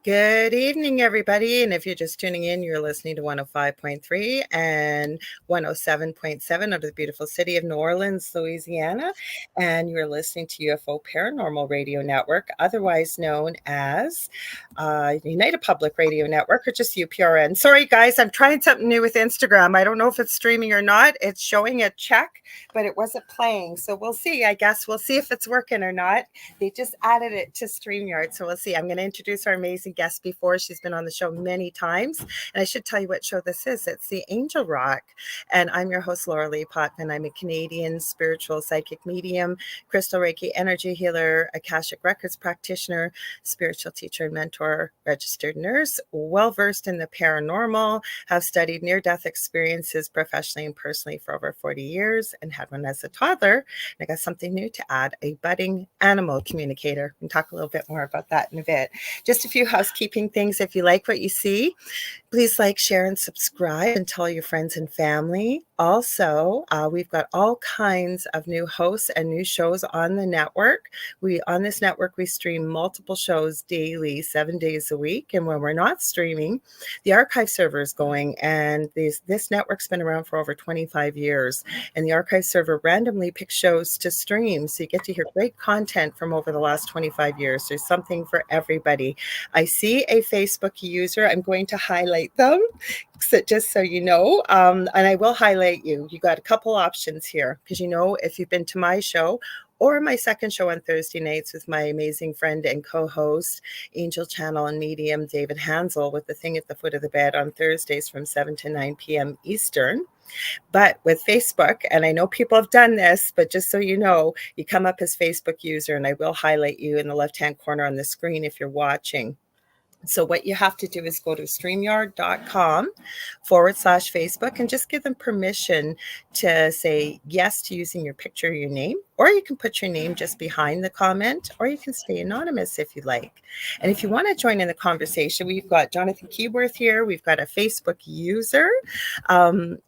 Good evening, everybody. And if you're just tuning in, you're listening to 105.3 and 107.7 out of the beautiful city of New Orleans, Louisiana. And you're listening to UFO Paranormal Radio Network, otherwise known as United Public Radio Network, or just UPRN. Sorry, guys, I'm trying something new with Instagram. I don't know if it's streaming or not. It's showing a check, but it wasn't playing. So we'll see. I guess we'll see if it's working or not. They just added it to StreamYard. So we'll see. I'm going to introduce our amazing guest before. She's been on the show many times. And I should tell you what show this is. It's the Angel Rock. And I'm your host, Lorilei Potvin. I'm a Canadian spiritual psychic medium, crystal Reiki energy healer, Akashic Records practitioner, spiritual teacher and mentor, registered nurse, well-versed in the paranormal, have studied near-death experiences professionally and personally for over 40 years and had one as a toddler. And I got something new to add, a budding animal communicator. We'll talk a little bit more about that in a bit. Just a few housekeeping things. If you like what you see, please like, share, and subscribe and tell your friends and family. Also, we've got all kinds of new hosts and new shows on the network. On this network, we stream multiple shows daily, 7 days a week. And when we're not streaming, the archive server is going. And this network's been around for over 25 years. And the archive server randomly picks shows to stream. So you get to hear great content from over the last 25 years. There's something for everybody. I see a Facebook user. I'm going to highlight them. So just so you know, and I will highlight you. You got a couple options here because if you've been to my show or my second show on Thursday nights with my amazing friend and co-host, Angel Channel and Medium David Hansel, with The Thing at the Foot of the Bed on Thursdays from 7 to 9 p.m. Eastern. But with Facebook, and I know people have done this, but just so you know, you come up as Facebook user and I will highlight you in the left-hand corner on the screen if you're watching. So what you have to do is go to streamyard.com/Facebook and just give them permission to say yes to using your picture, your name, or you can put your name just behind the comment, or you can stay anonymous if you like. And if you want to join in the conversation, we've got Jonathan Keyworth here. We've got a Facebook user.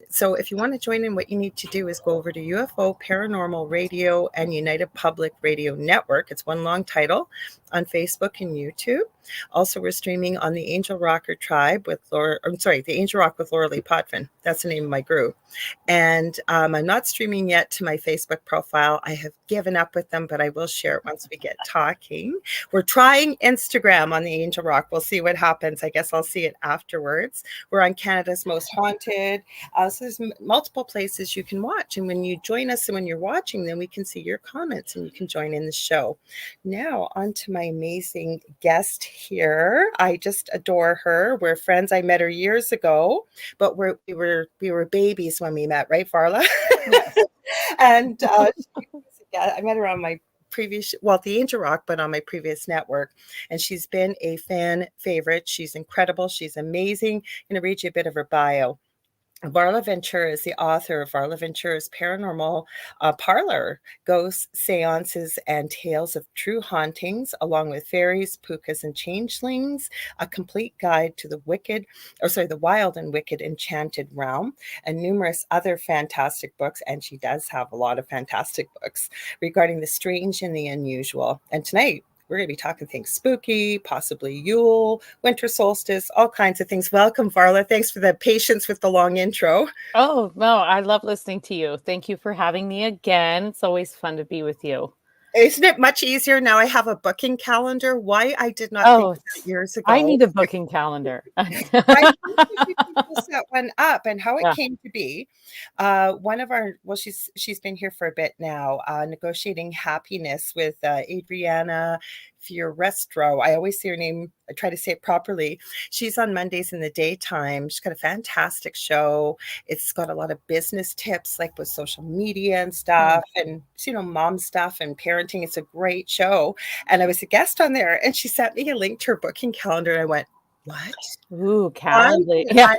So if you want to join in, what you need to do is go over to UFO Paranormal Radio and United Public Radio Network. It's one long title on Facebook and YouTube. Also, we're streaming on the Angel Rocker Tribe with the Angel Rock with Lorilei Potvin. That's the name of my group. And I'm not streaming yet to my Facebook profile. I have given up with them, but I will share it once we get talking. We're trying Instagram on the Angel Rock. We'll see what happens. I guess I'll see it afterwards. We're on Canada's Most Haunted. So there's multiple places you can watch. And when you join us and when you're watching, then we can see your comments and you can join in the show. Now, on to my amazing guest here. I just adore her. We're friends. I met her years ago, but we were babies when we met, right, Varla? Yes. And I met her on my the Angel Rock, but on my previous network. And she's been a fan favorite. She's incredible. She's amazing. I'm going to read you a bit of her bio. Varla Ventura is the author of Varla Ventura's Paranormal Parlor, Ghosts, Seances, and Tales of True Hauntings, along with fairies, pukas, and changelings, a complete guide to the wild and wicked enchanted realm, and numerous other fantastic books. And she does have a lot of fantastic books regarding the strange and the unusual. And tonight, we're going to be talking things spooky, possibly Yule, Winter Solstice, all kinds of things. Welcome, Varla. Thanks for the patience with the long intro. Oh, no, I love listening to you. Thank you for having me again. It's always fun to be with you. Isn't it much easier now? I have a booking calendar. Why I did not think of that years ago. I need a booking calendar. I think we can set one up, and how it came to be. One of our, she's been here for a bit now, negotiating happiness with Adriana Fiorestro. I always say her name. I try to say it properly. She's on Mondays in the daytime. She's got a fantastic show. It's got a lot of business tips, like with social media and stuff, and mom stuff and parenting. It's a great show. And I was a guest on there, and she sent me a link to her booking calendar, and I went, what? Ooh, Calendly. Yeah.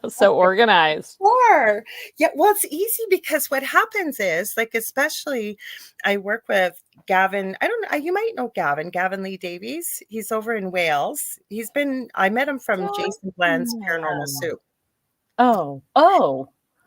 So organized. Sure. Yeah. Well, it's easy because what happens is, like, especially I work with Gavin. I don't know. You might know Gavin Lee Davies. He's over in Wales. I met him from Jason Bland's Paranormal Soup. Oh.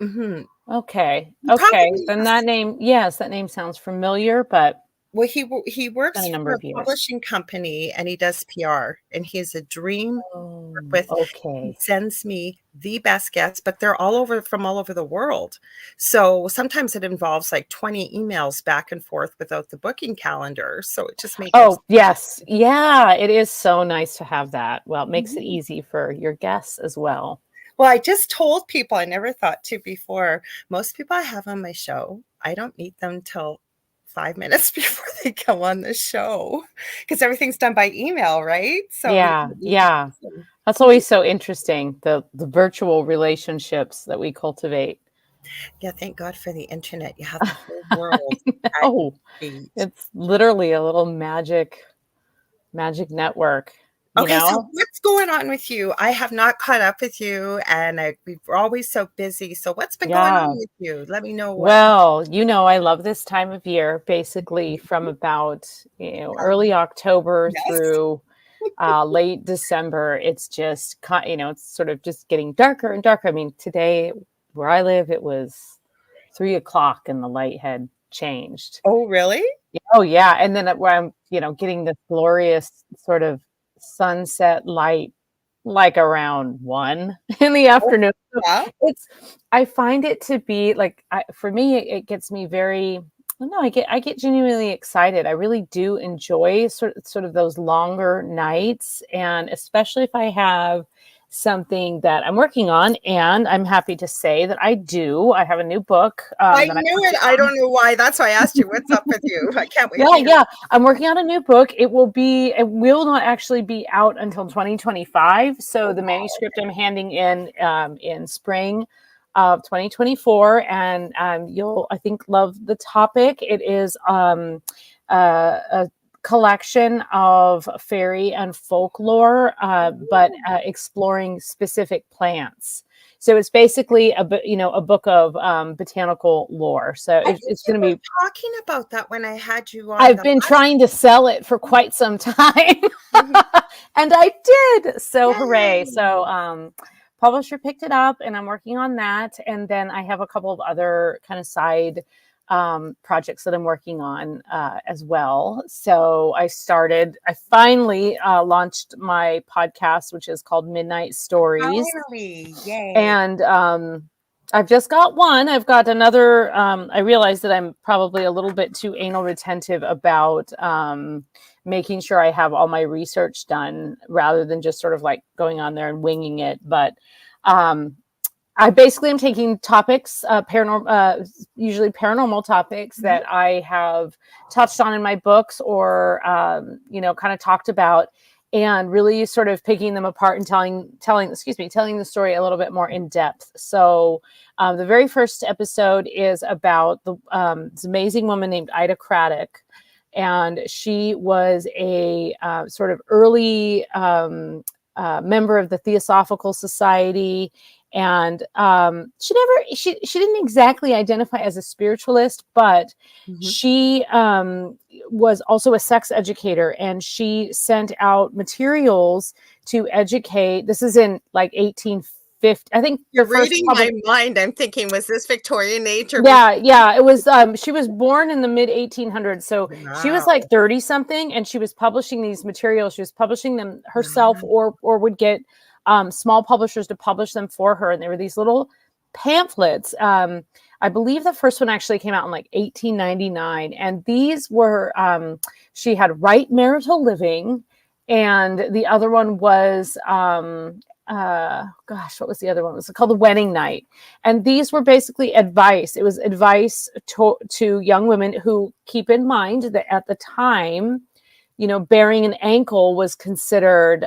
Mm-hmm. Okay. Okay. Then that name, that name sounds familiar, but Well, he Been works a number for a of years. publishing company and he does PR, and he has a dream to work Oh, with. He okay. sends me the best guests, but they're all over the world. So sometimes it involves like 20 emails back and forth without the booking calendar. So it just makes Oh, yes. Yeah, it is so nice to have that. Well, it makes it Mhm. easy for your guests as well. Well, I just told people I never thought to before. Most people I have on my show, I don't meet them till 5 minutes before they come on the show because everything's done by email, right? So you Yeah, don't meet in yeah. person. That's always so interesting, the virtual relationships that we cultivate. Yeah, thank God for the internet. You have the whole world I at know. your feet. It's literally a little magic network, you Okay, so know? what's going on with you? I have not caught up with you, and we're always so busy. So what's been going Yeah. on with you? Let me know what. Well, I love this time of year, basically from about, early October Yes. through late December. It's just, it's sort of just getting darker and darker. I mean, today where I live, it was 3 o'clock and the light had changed. Oh, really? Oh yeah, and then where I'm, getting this glorious sort of sunset light like around 1 in the Oh, afternoon. So yeah. it's I find it to be like for me it gets me very I don't know, I get genuinely excited. I really do enjoy sort of those longer nights, and especially if I have something that I'm working on, and I'm happy to say that I do. I have a new book I that I'm knew it. working I on. don't know why. That's why I asked you, what's up with you? I can't wait Yeah, to hear. yeah. I'm working on a new book. It will not actually be out until 2025. So Oh, the wow. manuscript I'm handing in spring of 2024, and you'll, I think, love the topic. It is a collection of fairy and folklore, but exploring specific plants. So it's basically a book of botanical lore. So I it's think you going to were be talking about that when I had you on I've the been last. trying to sell it for quite some time. Mhm. And I did. So hooray. So Yay. publisher picked it up and I'm working on that. And then I have a couple of other kind of side projects that I'm working on as well. So I finally launched my podcast, which is called Midnight Stories. Finally. Yay. And I've just got one. I've got another. I realize that I'm probably a little bit too anal retentive about making sure I have all my research done rather than just sort of like going on there and winging it. But um, I basically am taking topics, usually paranormal topics Mhm. that I have touched on in my books or kind of talked about, and really sort of picking them apart and telling the story a little bit more in depth. So, the very first episode is about this amazing woman named Ida Craddock, and she was a sort of early member of the Theosophical Society, and she didn't exactly identify as a spiritualist, but Mhm. she was also a sex educator, and she sent out materials to educate. This is in like 1850, I think. The You're first reading public my mind. I'm thinking, was this Victorian age or before? Yeah, yeah, it was she was born in the mid 1800s, so she was Wow. like 30 something, and she was publishing these materials. She was publishing them herself, Wow. or would get small publishers to publish them for her, and they were these little pamphlets. I believe the first one actually came out in like 1899, and these were she had Right Marital Living, and the other one was gosh, what was the other one? It was called The Wedding Night. And these were basically advice. It was advice to young women who, keep in mind that at the time, bearing an ankle was considered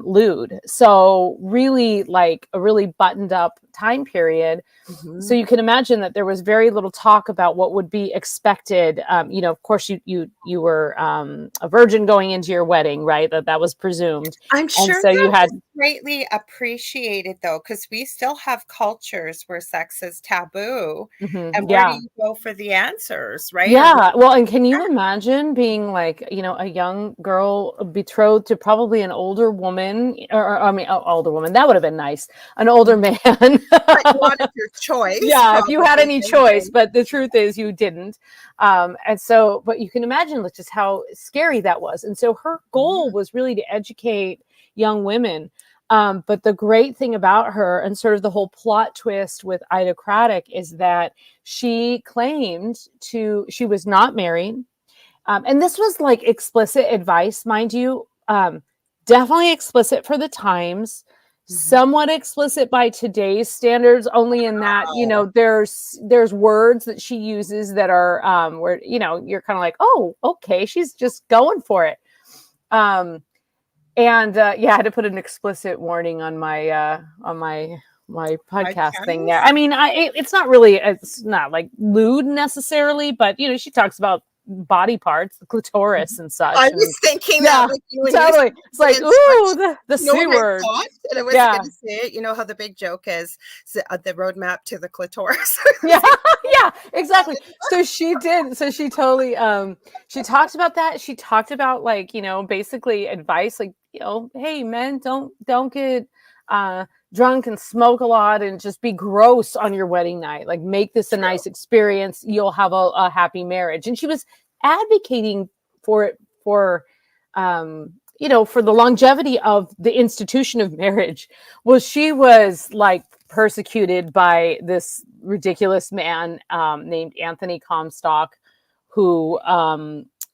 lewd. So really like a really buttoned up time period. So Mhm. you can imagine that there was very little talk about what would be expected. Of course, you were a virgin going into your wedding, right? That was presumed, I'm and sure so you that had was greatly appreciate it though, because we still have cultures where sex is taboo. And where do Yeah. you go for the answers, right? Or Yeah, well, and can you imagine being like, a young girl betrothed to probably an older woman, or I mean, older woman, that would have been nice, an older man. but not at your choice, Yeah, if you had probably. any And choice, but the truth is you didn't. And so, but you can imagine like just how scary that was. And so her goal was really to educate young women. But the great thing about her and sort of the whole plot twist with Ida Craddock is that she claimed she was not married. And this was like explicit advice, mind you. Definitely explicit for the times, somewhat explicit by today's standards, only in that, wow. there's words that she uses that are where, you're kind of like, oh, okay, she's just going for it. And yeah, I had to put an explicit warning on my podcast thing there. Podcast? I mean, it's not like lewd necessarily, but she talks about body parts, the clitoris and I such, and was thinking that yeah, with you when you said totally. It's like, ooh, instruction. the You know C what I word. thought? And I wasn't Yeah. going to say it. You know how the big joke is the roadmap to the clitoris. Yeah, yeah, exactly. So she did. So she totally she talked about that. She talked about like, basically advice like, hey men, don't get drunk and smoke a lot and just be gross on your wedding night. Like make this a True. nice experience. You'll have a happy marriage. And she was advocating for it for the longevity of the institution of marriage. Well, she was like persecuted by this ridiculous man named Anthony Comstock, who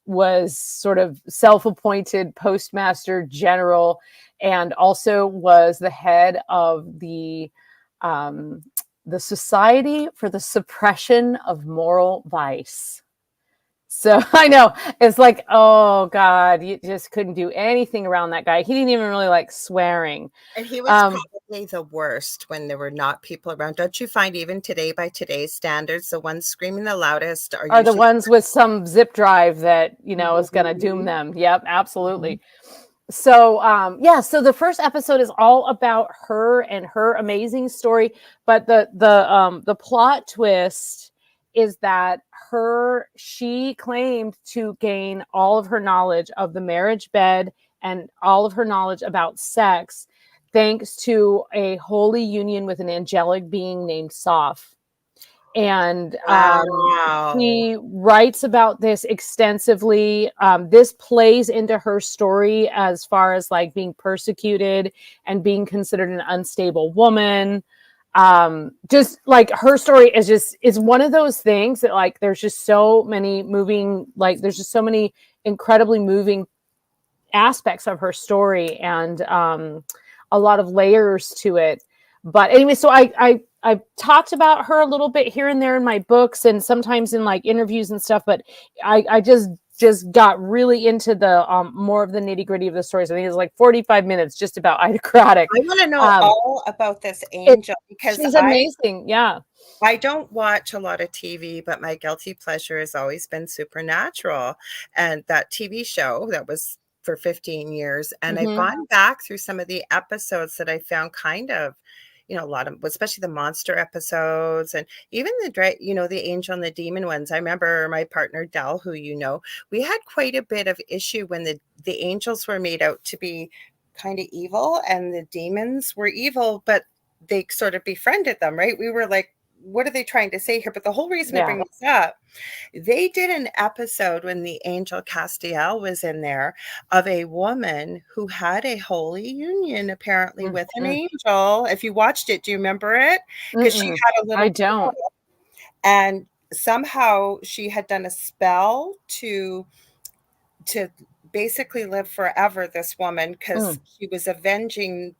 was sort of self-appointed postmaster general and also was the head of the Society for the Suppression of Moral Vice. So I know it's like, oh God, you just couldn't do anything around that guy. He didn't even really like swearing. And he was Um, probably the worst when there were not people around. Don't you find even today, by today's standards, the ones screaming the loudest are are the usually ones with some zip drive that is going to doom Mhm. them. Yep, absolutely. So yeah, so the first episode is all about her and her amazing story, but the plot twist is that she claimed to gain all of her knowledge of the marriage bed and all of her knowledge about sex thanks to a holy union with an angelic being named Soph. And Wow. she writes about this extensively. This plays into her story as far as like being persecuted and being considered an unstable woman. Just like her story is one of those things that like there's just so many there's just so many incredibly moving aspects of her story and a lot of layers to it. But anyway, so I talked about her a little bit here and there in my books and sometimes in like interviews and stuff. But I just got really into the more of the nitty gritty of the stories. I think it was like 45 minutes just about Ida Craddock. I want to know Um, all about this it, angel because she's I amazing. Yeah. I don't watch a lot of TV, but my guilty pleasure has always been Supernatural and that TV show that was for 15 years. And I've Hmm. gone back through some of the episodes that I found kind of, a lot of, especially the monster episodes and even the angel and the demon ones. I remember my partner Dell, who we had quite a bit of issue when the angels were made out to be kind of evil and the demons were evil, but they sort of befriended them, right? We were like, what are they trying to say here? But the whole reason I Yeah. bring this up, they did an episode when the angel Castiel was in there of a woman who had a holy union apparently with an Mm-hmm. angel. If you watched it, do you remember it? Because she Mm-mm. had a I little don't. girl and somehow she had done a spell to basically live forever, this woman, because Mm. she was avenging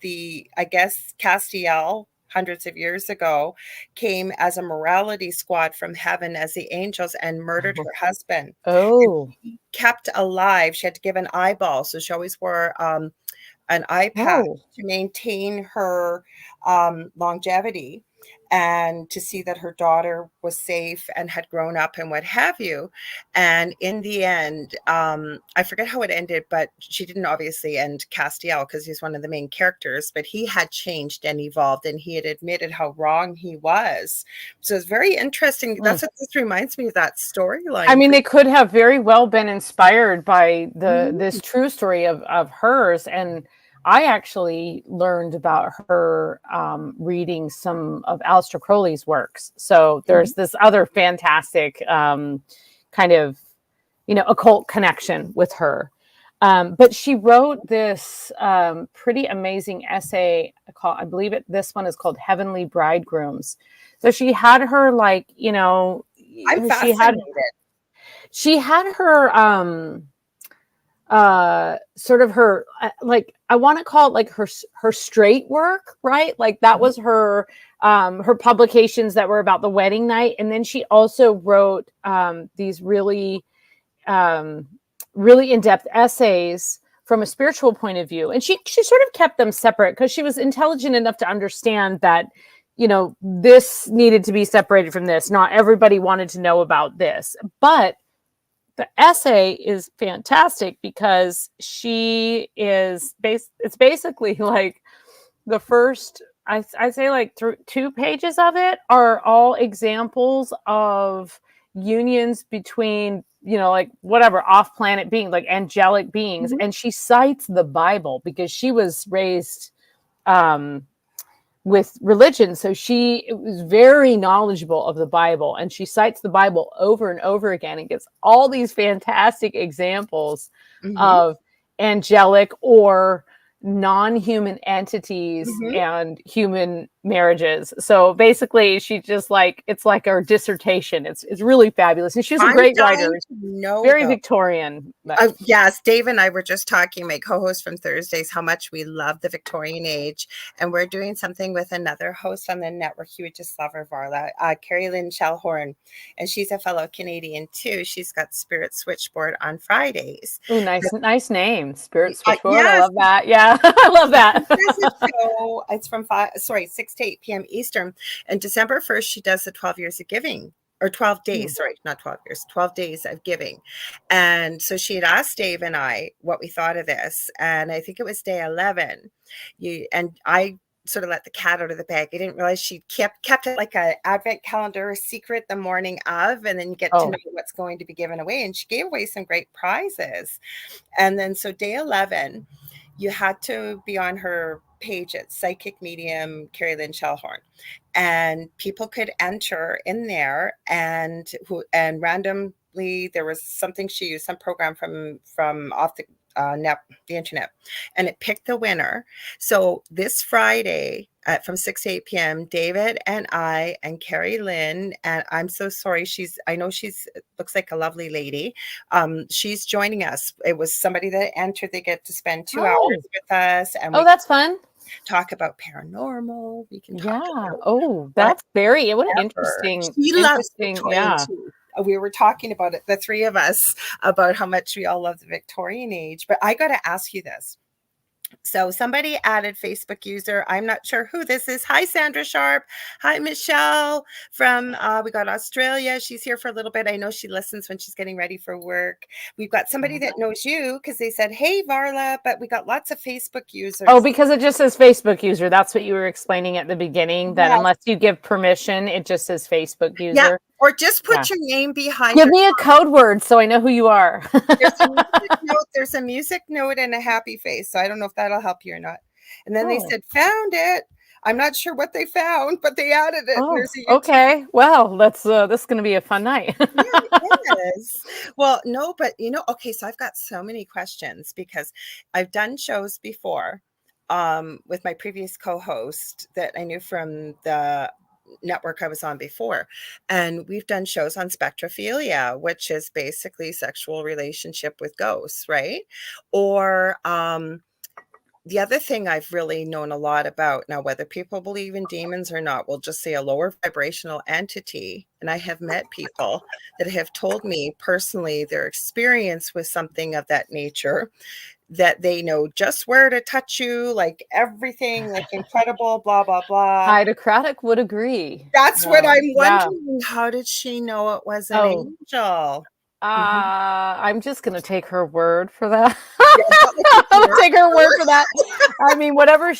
I guess, Castiel hundreds of years ago came as a morality squad from heaven as the angels and murdered her husband. And Oh. she kept alive. She had to give an eyeball, so she always wore an eye patch Oh. to maintain her longevity. and to see that her daughter was safe and had grown up and what have you. And in the end, I forget how it ended, but she didn't obviously end Castiel because he's one of the main characters, but he had changed and evolved and he had admitted how wrong he was. So it's very interesting. That's what this reminds me of, that storyline. I mean, they could have very well been inspired by this true story of hers. And I actually learned about her reading some of Aleister Crowley's works. So there's this other fantastic kind of, occult connection with her. But she wrote this pretty amazing essay called, I believe this one is called Heavenly Bridegrooms. So she had her I'm fascinated. She had her sort of her I want to call it her straight work, right? Like that was her publications that were about the wedding night. And then she also wrote these really really in-depth essays from a spiritual point of view. And she sort of kept them separate because she was intelligent enough to understand that this needed to be separated from this. Not everybody wanted to know about this, but the essay is fantastic because it's basically like the first, I'd say like 2 pages of it are all examples of unions between, like whatever off-planet being, like angelic beings. And she cites the Bible because she was raised with religion. So she was very knowledgeable of the Bible, and she cites the Bible over and over again and gives all these fantastic examples of angelic or non-human entities and human marriages. So basically she just it's like her dissertation. It's really fabulous. And she's a great writer. Very Victorian. Yes, Dave and I were just talking, my co-host from Thursdays, how much we love the Victorian age. And we're doing something with another host on the network. You would just love her, Varla, Carrie Lynn Shellhorn. And she's a fellow Canadian too. She's got Spirit Switchboard on Fridays. Oh, nice name. Spirit Switchboard. Yes. I love that. Yeah, I love that. It's from 6 to 8 p.m. Eastern. And December 1st, she does the 12 years of giving. Or 12 days, sorry, not 12 years, 12 days of giving. And so she had asked Dave and I what we thought of this. And I think it was day 11. I sort of let the cat out of the bag. I didn't realize she kept it like an advent calendar secret the morning of, and then you get to know what's going to be given away. And she gave away some great prizes. And then so day 11, you had to be on her page at Psychic Medium Carrie Lynn Shellhorn, and people could enter in there and randomly there was something she used, some program from off the internet, and it picked the winner. So this Friday from 6 to 8 p.m., David and I and Carrie Lynn, and I'm so sorry, I know she's looks like a lovely lady. She's joining us. It was somebody that entered. They get to spend 2 hours with us, and that's fun. Talk about paranormal. We can talk about that's very interesting. She loves Victorian too. We were talking about it, the three of us, about how much we all love the Victorian age. But I got to ask you this. So somebody added Facebook user. I'm not sure who this is. Hi, Sandra Sharp. Hi, Michelle from, we got Australia. She's here for a little bit. I know she listens when she's getting ready for work. We've got somebody that knows you because they said, hey, Varla, but we got lots of Facebook users. Oh, because it just says Facebook user. That's what you were explaining at the beginning, that unless you give permission, it just says Facebook user. Yeah. Or just put your name behind. Give me a code word so I know who you are. There's a music note and a happy face. So I don't know if that'll help you or not. And then they said, found it. I'm not sure what they found, but they added it. Okay. Well, this is going to be a fun night. It is. Well, no, but okay, so I've got so many questions because I've done shows before with my previous co-host that I knew from the network I was on before, and we've done shows on spectrophilia, which is basically sexual relationship with ghosts, right? Or the other thing I've really known a lot about now, whether people believe in demons or not, we'll just say a lower vibrational entity. And I have met people that have told me personally their experience with something of that nature, that they know just where to touch you, like everything, like incredible, blah, blah, blah. Hydrocratic would agree. That's what I'm Yeah. wondering. How did she know it was an Oh, angel? Mhm. I'm just gonna take her word for that. Yeah, not like a I'll take her word character. for that. I mean, whatever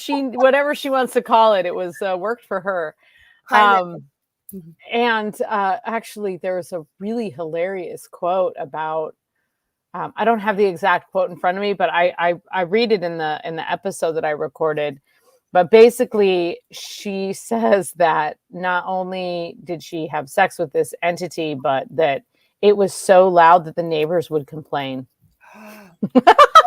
she wants to call it, it was worked for her. Hi there. Um, and actually, there's a really hilarious quote about. I don't have the exact quote in front of me, but I read it in the episode that I recorded. But basically, she says that not only did she have sex with this entity, but that it was so loud that the neighbors would complain. On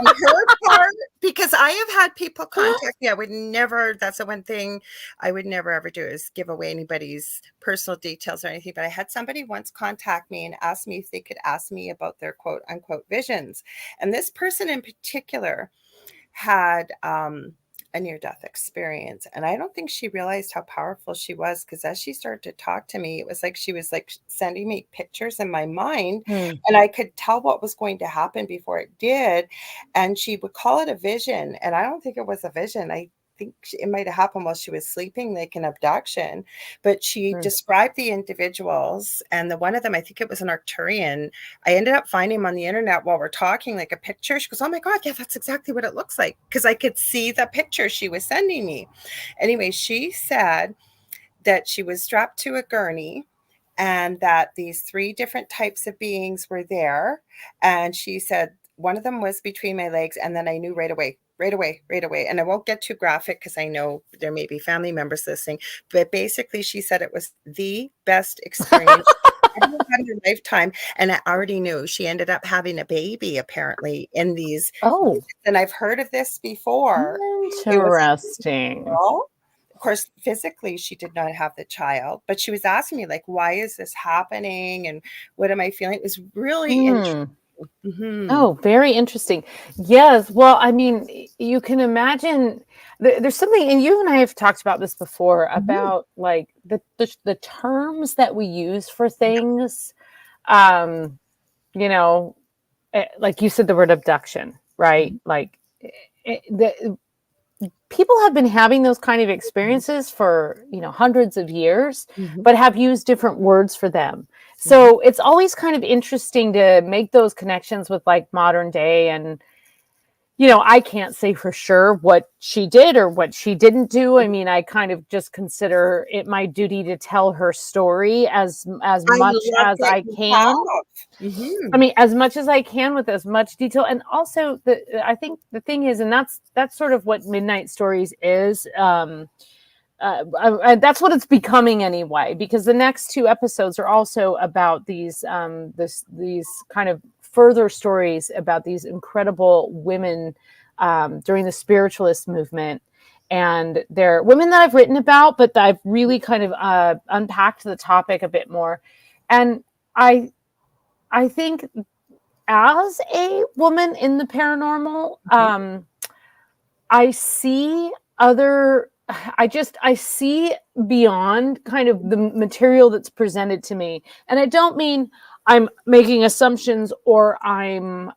her part, because I have had people contact me. I would never, that's the one thing I would never ever do is give away anybody's personal details or anything. But I had somebody once contact me and ask me if they could ask me about their quote unquote visions. And this person in particular had a near death experience. And I don't think she realized how powerful she was, because as she started to talk to me, it was like she was like sending me pictures in my mind, Hmm. and I could tell what was going to happen before it did. And she would call it a vision. And I don't think it was a vision. I think it might have happened while she was sleeping, like an abduction. But she Hmm. described the individuals, and the one of them, I think it was an Arcturian. I ended up finding him on the internet while we're talking, like a picture. She goes, "Oh my God, yeah, that's exactly what it looks like." Because I could see the picture she was sending me. Anyway, she said that she was strapped to a gurney and that these three different types of beings were there. And she said one of them was between my legs, and then I knew right away, right away, right away. And I won't get too graphic because I know there may be family members listening, but basically she said it was the best experience ever had in her lifetime. And I already knew she ended up having a baby apparently in these. Oh, And I've heard of this before. It was a interesting. girl. Of course, physically, she did not have the child, but she was asking me, like, why is this happening? And what am I feeling? It was really interesting. Hmm. Mhm. Oh, very interesting. Yes. Well, I mean, you can imagine there's something, and you and I have talked about this before Mhm. about like the terms that we use for Yeah. things. Um, you know, like you said, the word abduction, right? Mhm. Like the people have been having those kind of Mhm. experiences for hundreds of years, Mhm. but have used different words for them. Mhm. So it's always kind of interesting to make those connections with like modern day. And I can't say for sure what she did or what she didn't do. I mean, I kind of just consider it my duty to tell her story as I much love as that I you can. have. I Mhm. mean, as much as I can with as much detail. And also, I think the thing is, and that's sort of what Midnight Stories is. That's what it's becoming anyway, because the next two episodes are also about these kind of further stories about these incredible women during the spiritualist movement. And they're women that I've written about, but I've really kind of unpacked the topic a bit more. And I I think as a woman in the paranormal, Mhm. I see other I see beyond kind of the material that's presented to me. And I don't mean I'm making assumptions or I'm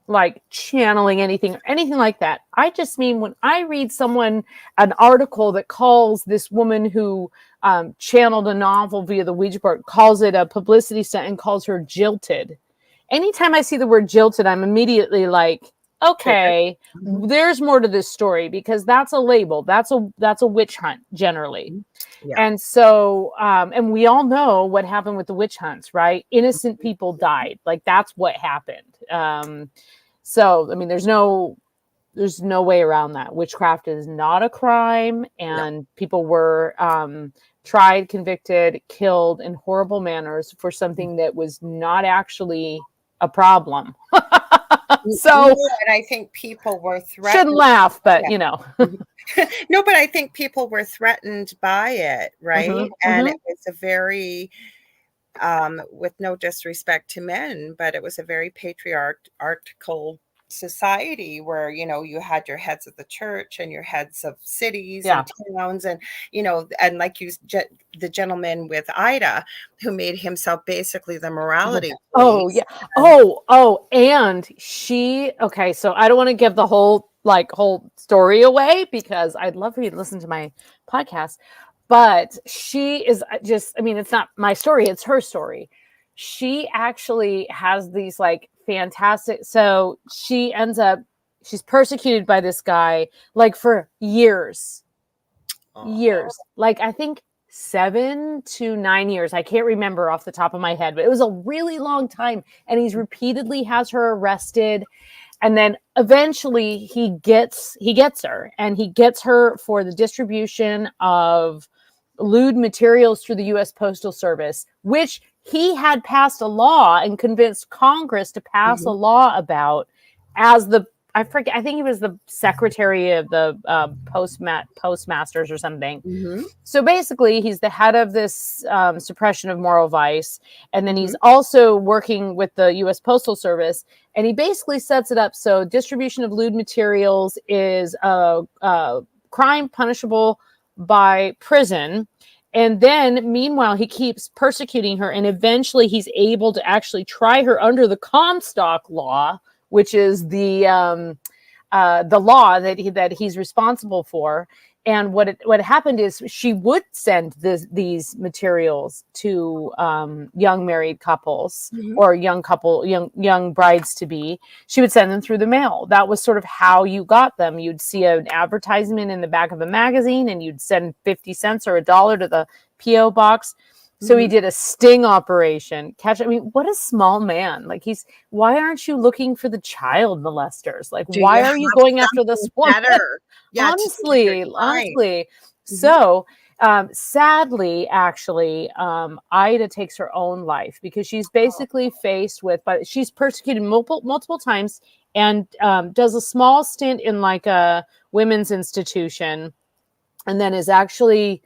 like channeling anything or anything like that. I just mean when I read an article that calls this woman who channeled a novel via the Ouija board, calls it a publicity stunt and calls her jilted. Anytime I see the word jilted, I'm immediately like, Triggered. okay, Mhm. there's more to this story, because that's a label. That's a witch hunt generally. Mhm. Yeah. And so, and we all know what happened with the witch hunts, right? Innocent people died. Like that's what happened. So I mean, there's no way around that. Witchcraft is not a crime, No. and people were tried, convicted, killed in horrible manners for something that was not actually a problem. So No, and I think people were shouldn't threatened. laugh, but Yeah. you know. Mhm. No, but I think people were threatened by it, right? Hmm. And Hmm. it was a very, with no disrespect to men, but it was a very patriarchal society where, you had your heads of the church and your heads of cities Yeah. and towns, and and like the gentleman with Ida, who made himself basically the morality Oh, yeah. police. And And okay, so I don't want to give the whole story away because I'd love for you to listen to my podcast. But she is just, I mean, it's not my story, it's her story. She actually has these like fantastic, so she's persecuted by this guy like for years. Years. Like I think 7 to 9 years. I can't remember off the top of my head, but it was a really long time. And he's repeatedly has her arrested. And then eventually he gets her, and he gets her for the distribution of lewd materials through the U.S. Postal Service, which he had passed a law and convinced Congress to pass a law about as I forget, I think he was the secretary of the postmasters or something. So basically, he's the head of this suppression of moral vice. And then he's also working with the U.S. Postal Service. And he basically sets it up so distribution of lewd materials is a crime punishable by prison. And then, meanwhile, he keeps persecuting her. And eventually, he's able to actually try her under the Comstock law, which is the law that he's responsible for. And what happened is she would send these materials to young married couples or young brides to be. She would send them through the mail. That was sort of how you got them. You'd see an advertisement in the back of a magazine, and you'd send 50 cents or $1 to the PO box. So he did a sting operation. I mean, what a small man. Like why aren't you looking for the child molesters? Like, why are you going after this woman? Yeah, honestly. So, sadly, actually, Ida takes her own life because she's basically faced with, but she's persecuted multiple times, and does a small stint in like a women's institution, and then is actually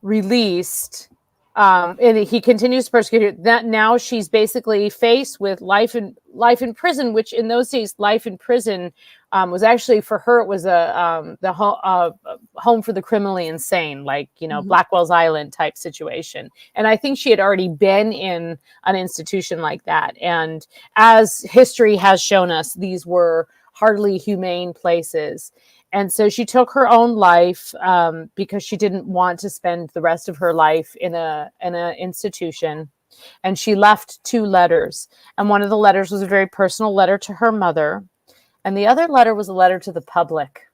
released. And he continues to persecute her. That now she's basically faced with life in prison, which in those days, life in prison was actually for her. It was the home for the criminally insane, like Blackwell's Island type situation. And I think she had already been in an institution like that. And as history has shown us, these were hardly humane places. And so she took her own life because she didn't want to spend the rest of her life in a institution. And she left 2 letters. And one of the letters was a very personal letter to her mother. And the other letter was a letter to the public.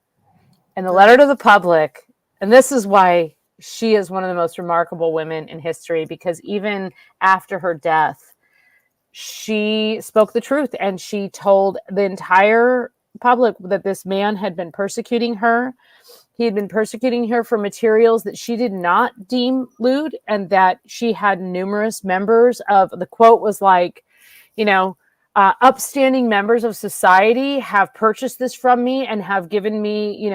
And the letter to the public, and this is why she is one of the most remarkable women in history, because even after her death, she spoke the truth, and she told the entire public that this man had been persecuting her. He had been persecuting her for materials that she did not deem lewd, and that she had numerous members of, the quote was like, upstanding members of society have purchased this from me and have given me,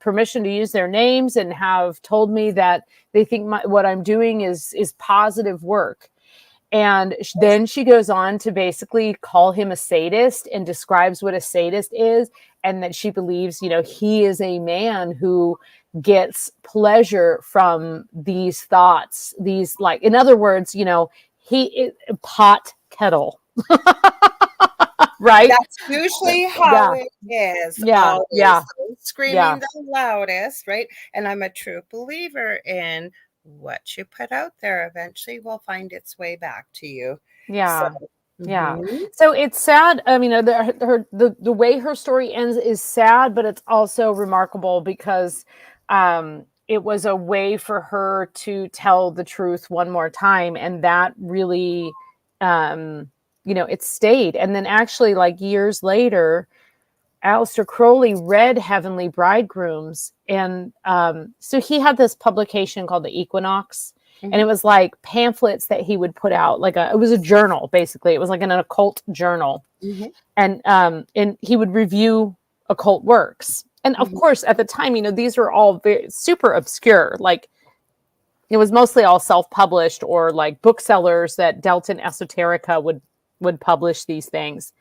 permission to use their names, and have told me that they think what I'm doing is positive work. And then she goes on to basically call him a sadist and describes what a sadist is, and that she believes, he is a man who gets pleasure from these thoughts. These, like, in other words, he is pot kettle. Right? That's usually how it is. Always. Screaming the loudest, right? And I'm a true believer in what you put out there eventually will find its way back to you. So it's sad. I mean, the way her story ends is sad, but it's also remarkable because it was a way for her to tell the truth one more time, and that really it stayed. And then actually, like years later, Aleister Crowley read Heavenly Bridegrooms. And so he had this publication called the Equinox. And it was like pamphlets that he would put out, it was a journal, basically. It was like an occult journal. And he would review occult works. And of course, at the time, these were all very super obscure. Like, it was mostly all self-published, or like booksellers that dealt in esoterica would would publish these things.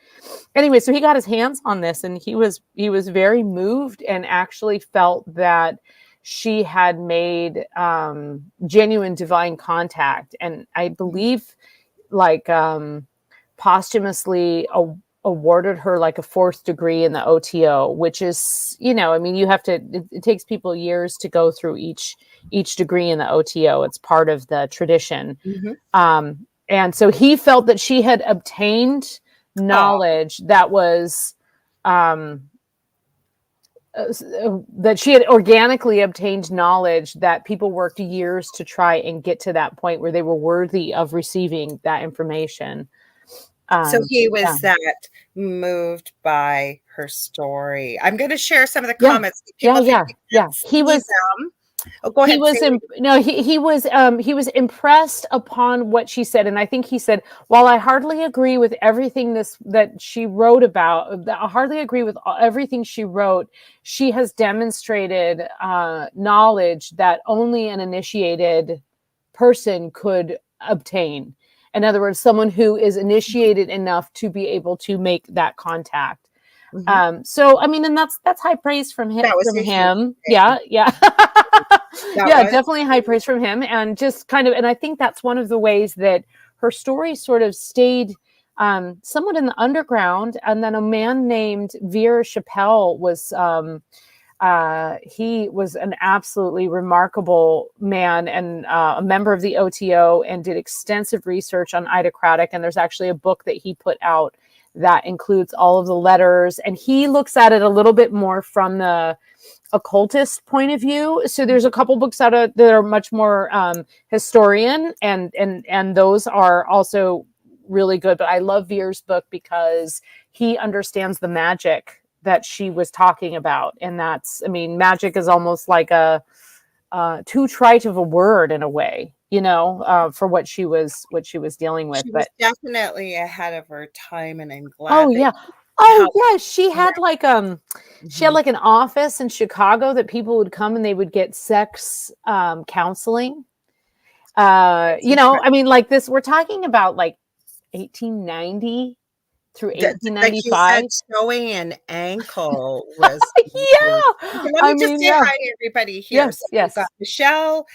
Anyway, so he got his hands on this, and he was very moved, and actually felt that she had made genuine divine contact, and I believe like posthumously awarded her like a 4th degree in the OTO, which is, you know, I mean, you have to, it takes people years to go through each degree in the OTO. It's part of the tradition. And so he felt that she had obtained knowledge that was that she had organically obtained knowledge that people worked years to try and get to that point where they were worthy of receiving that information. So he was that moved by her story. I'm going to share some of the comments. Yeah. He was. Oh, go ahead. He was impressed upon what she said, and I think he said, "While I hardly agree with everything that she wrote about, I hardly agree with everything she wrote. She has demonstrated knowledge that only an initiated person could obtain. In other words, someone who is initiated enough to be able to make that contact." So I mean, and that's high praise from him. Yeah. Definitely high praise from him, and just kind of, and I think that's one of the ways that her story sort of stayed somewhat in the underground. And then a man named Vera Chappelle was he was an absolutely remarkable man, and a member of the OTO, and did extensive research on Ida Craddock. And there's actually a book that he put out that includes all of the letters, and he looks at it a little bit more from the occultist point of view. So there's a couple books out that are much more historian, and those are also really good. But I love Vera's book because he understands the magic that she was talking about, and that's, I mean, magic is almost like a too trite of a word in a way, you know, for what she was dealing with. She was definitely ahead of her time, and I'm glad. She had like she had like an office in Chicago that people would come and they would get sex counseling. You know, I mean, like this, we're talking about like 1890 through 1895. Like showing an ankle was Let me just say hi to everybody here. Yes. We've got Michelle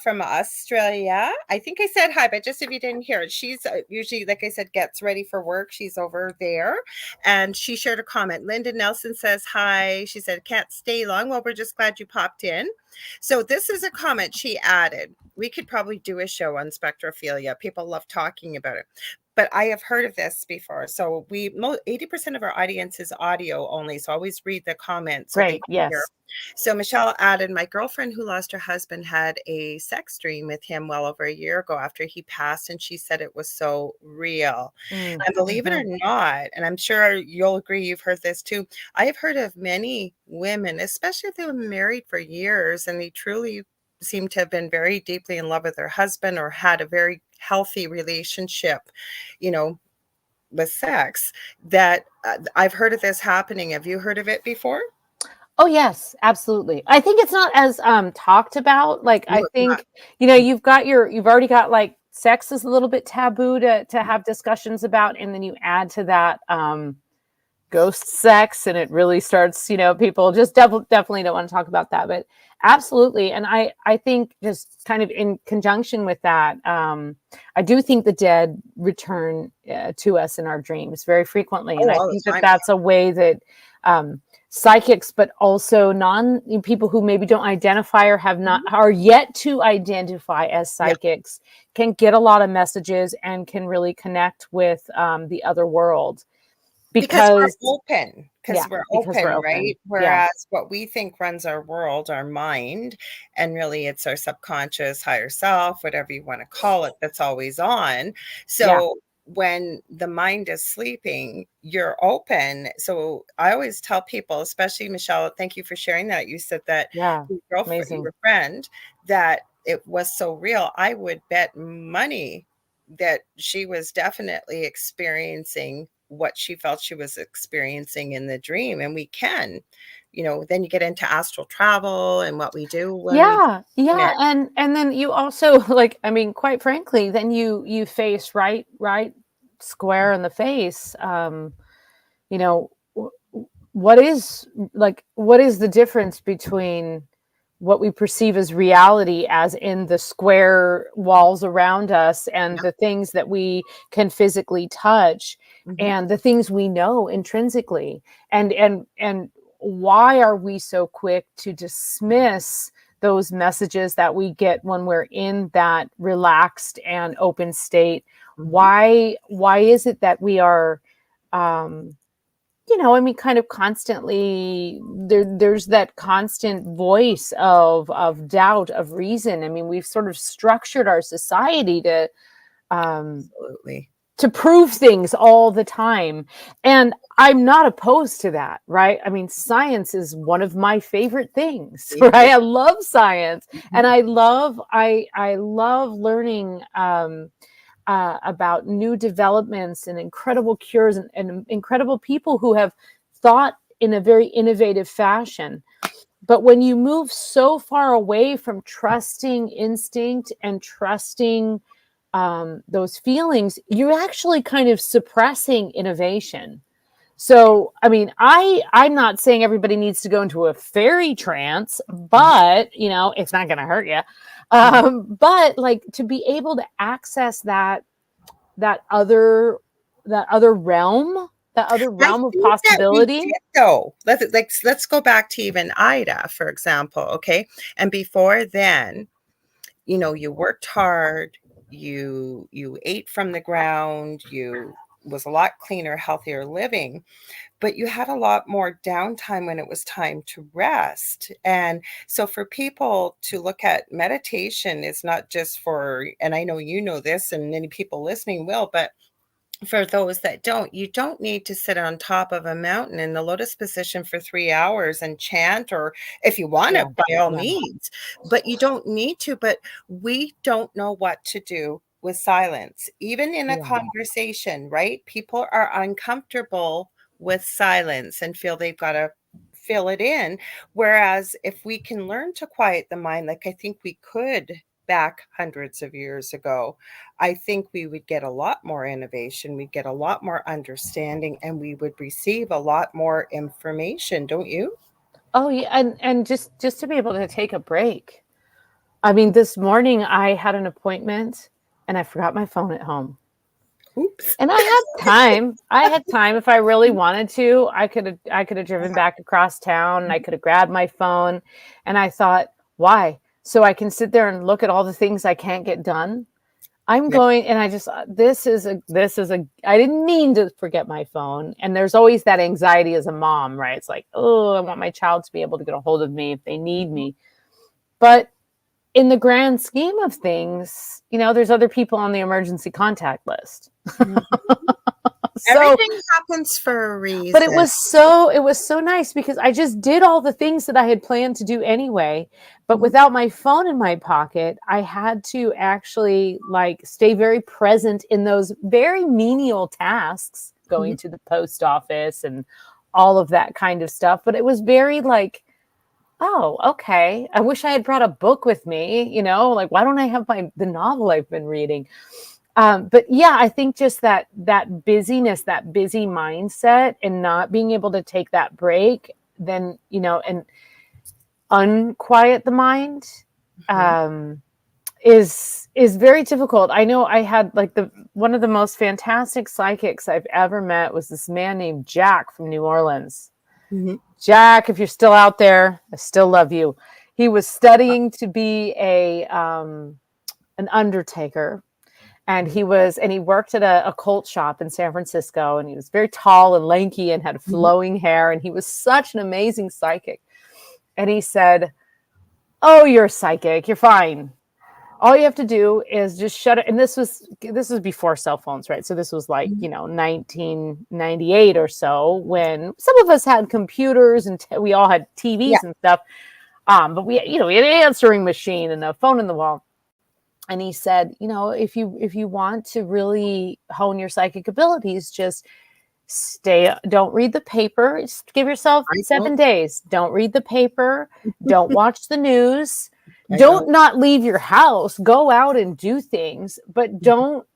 from Australia. I think I said hi, but just if you didn't hear it, she's usually, like I said, gets ready for work. She's over there, and she shared a comment. Linda Nelson says hi. She said, "Can't stay long." Well, we're just glad you popped in. So this is a comment she added. We could probably do a show on spectrophilia. People love talking about it. But I have heard of this before. So 80% of our audience is audio only. So I always read the comments. Great. Yes. Hear. So Michelle added, "My girlfriend who lost her husband had a sex dream with him well over a year ago after he passed. And she said it was so real." And believe it or not, and I'm sure you'll agree, you've heard this too. I have heard of many women, especially if they were married for years and they truly seem to have been very deeply in love with their husband or had a very healthy relationship, you know, with sex, that I've heard of this happening. Have you heard of it before? Oh yes, absolutely. I think it's not as talked about. Like, I think, you know, you've already got like sex is a little bit taboo to have discussions about, and then you add to that ghost sex, and it really starts, you know, people just definitely don't want to talk about that. But absolutely. And I think just kind of in conjunction with that, I do think the dead return to us in our dreams very frequently. And I think that that's a way that psychics, but also people who maybe don't identify or are yet to identify as psychics, can get a lot of messages and can really connect with the other world. Because we're open, we're open, right? Whereas what we think runs our world, our mind, and really it's our subconscious, higher self, whatever you want to call it, that's always on. So when the mind is sleeping, you're open. So I always tell people, especially Michelle, thank you for sharing that. You said that your girlfriend, your friend, that it was so real. I would bet money that she was definitely experiencing what she felt she was experiencing in the dream. And we can, you know, then you get into astral travel and what we do. And then you also, like, I mean, quite frankly, then you face right square in the face. You know, what is the difference between what we perceive as reality, as in the square walls around us and Yep. the things that we can physically touch, Mm-hmm. and the things we know intrinsically, and why are we so quick to dismiss those messages that we get when we're in that relaxed and open state? Mm-hmm. Why is it that we are, I mean, kind of constantly there's that constant voice of doubt, of reason. I mean, we've sort of structured our society Absolutely. to prove things all the time. And I'm not opposed to that, right? I mean, science is one of my favorite things, Me too. right? I love science, and Mm-hmm. I love learning about new developments and incredible cures, and incredible people who have thought in a very innovative fashion. But when you move so far away from trusting instinct and trusting those feelings, you're actually kind of suppressing innovation. So, I mean, I'm not saying everybody needs to go into a fairy trance, but it's not going to hurt you. Mm-hmm. But like, to be able to access that other that other realm, that other I realm of think that we possibility. did though. Let's go back to even Ida, for example. Okay. And before then, you worked hard, you ate from the ground, you was a lot cleaner, healthier living, but you had a lot more downtime when it was time to rest. And so for people to look at meditation, is not just for, and I know you know this and many people listening will, but for those that don't, you don't need to sit on top of a mountain in the lotus position for 3 hours and chant, or if you want to, Yeah, by all yeah. means, but you don't need to. But we don't know what to do with silence, even in a Yeah. conversation, right? People are uncomfortable with silence and feel they've got to fill it in. Whereas if we can learn to quiet the mind, like I think we could back hundreds of years ago, I think we would get a lot more innovation, we'd get a lot more understanding, and we would receive a lot more information, don't you? Oh yeah, and just to be able to take a break. I mean, this morning I had an appointment and I forgot my phone at home. Oops. And I had time. I had time. If I really wanted to, I could have driven back across town and I could have grabbed my phone. And I thought, why? So I can sit there and look at all the things I can't get done. I'm Yep. going, and I just, I didn't mean to forget my phone. And there's always that anxiety as a mom, right? It's like, oh, I want my child to be able to get a hold of me if they need me. But in the grand scheme of things, there's other people on the emergency contact list. So, Everything happens for a but it reason. was so nice because I just did all the things that I had planned to do anyway. But Mhm. without my phone in my pocket, I had to actually like stay very present in those very menial tasks, Mhm. going to the post office and all of that kind of stuff. But it was very like, oh, okay. I wish I had brought a book with me, like why don't I have the novel I've been reading? But yeah, I think just that busyness, that busy mindset, and not being able to take that break, then and unquiet the mind, Mhm. um, is very difficult. I know I had like the one of the most fantastic psychics I've ever met was this man named Jack from New Orleans. Mhm. Jack, if you're still out there, I still love you. He was studying to be an undertaker, and he worked at a occult shop in San Francisco, and he was very tall and lanky and had Mhm. flowing hair, and he was such an amazing psychic. And he said, oh, you're a psychic, you're fine, all you have to do is just shut it. And this was before cell phones, right? So this was like Mhm. 1998 or so, when some of us had computers and we all had Yeah. TVs and stuff. But we had an answering machine and a phone in the wall. And he said, if you want to really hone your psychic abilities, just don't read the paper. Just give yourself I don't. 7 days. Don't read the paper. Don't watch the news. I Don't don't. not leave your house. Go out and do things, but Mhm. don't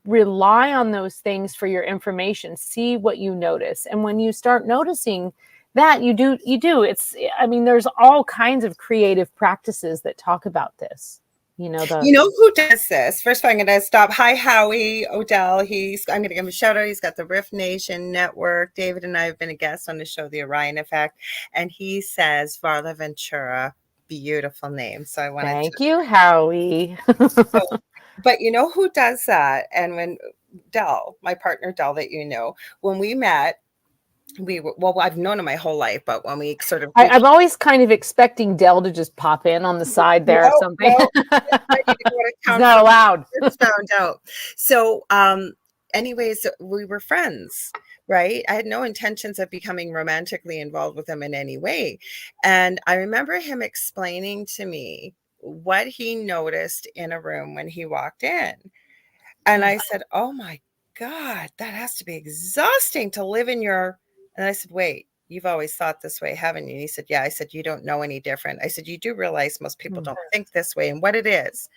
rely on those things for your information. See what you notice. And when you start noticing that, you do. It's, I mean, there's all kinds of creative practices that talk about this. You know who does this? First of all, I'm going to stop. Hi, Howie Odell. I'm going to give him a shout out. He's got the Riff Nation Network. David and I have been a guest on the show, The Orion Effect. And he says Varla Ventura, beautiful name. So I wanted Thank you, Howie. but you know who does that? And when Dell, my partner Dell, that you know, when we met, well, I've known him my whole life, but when we sort of I'm always kind of expecting Dell to just pop in on the side there or something. No, it's not allowed. It's found out. So, anyways, we were friends, right? I had no intentions of becoming romantically involved with him in any way. And I remember him explaining to me what he noticed in a room when he walked in. And I said, oh my God, that has to be exhausting to live in your. And I said, wait, you've always thought this way, haven't you? And he said, yeah. I said, you don't know any different. I said, you do realize most people don't think this way. And what it is,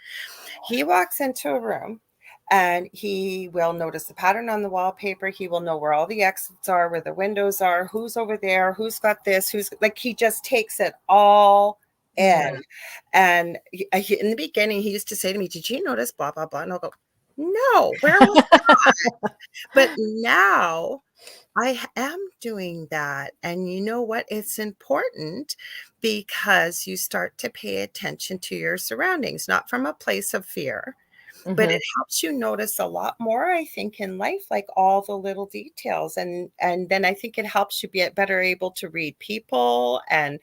he walks into a room and he will notice the pattern on the wallpaper. He will know where all the exits are, where the windows are, who's over there, who's got this, who's like, he just takes it all in. And in the beginning, he used to say to me, did you notice blah, blah, blah? And I'll go, no, where was that? But now I am doing that. And you know what? It's important because you start to pay attention to your surroundings, not from a place of fear, but it helps you notice a lot more, I think, in life, like all the little details. And then I think it helps you be better able to read people. And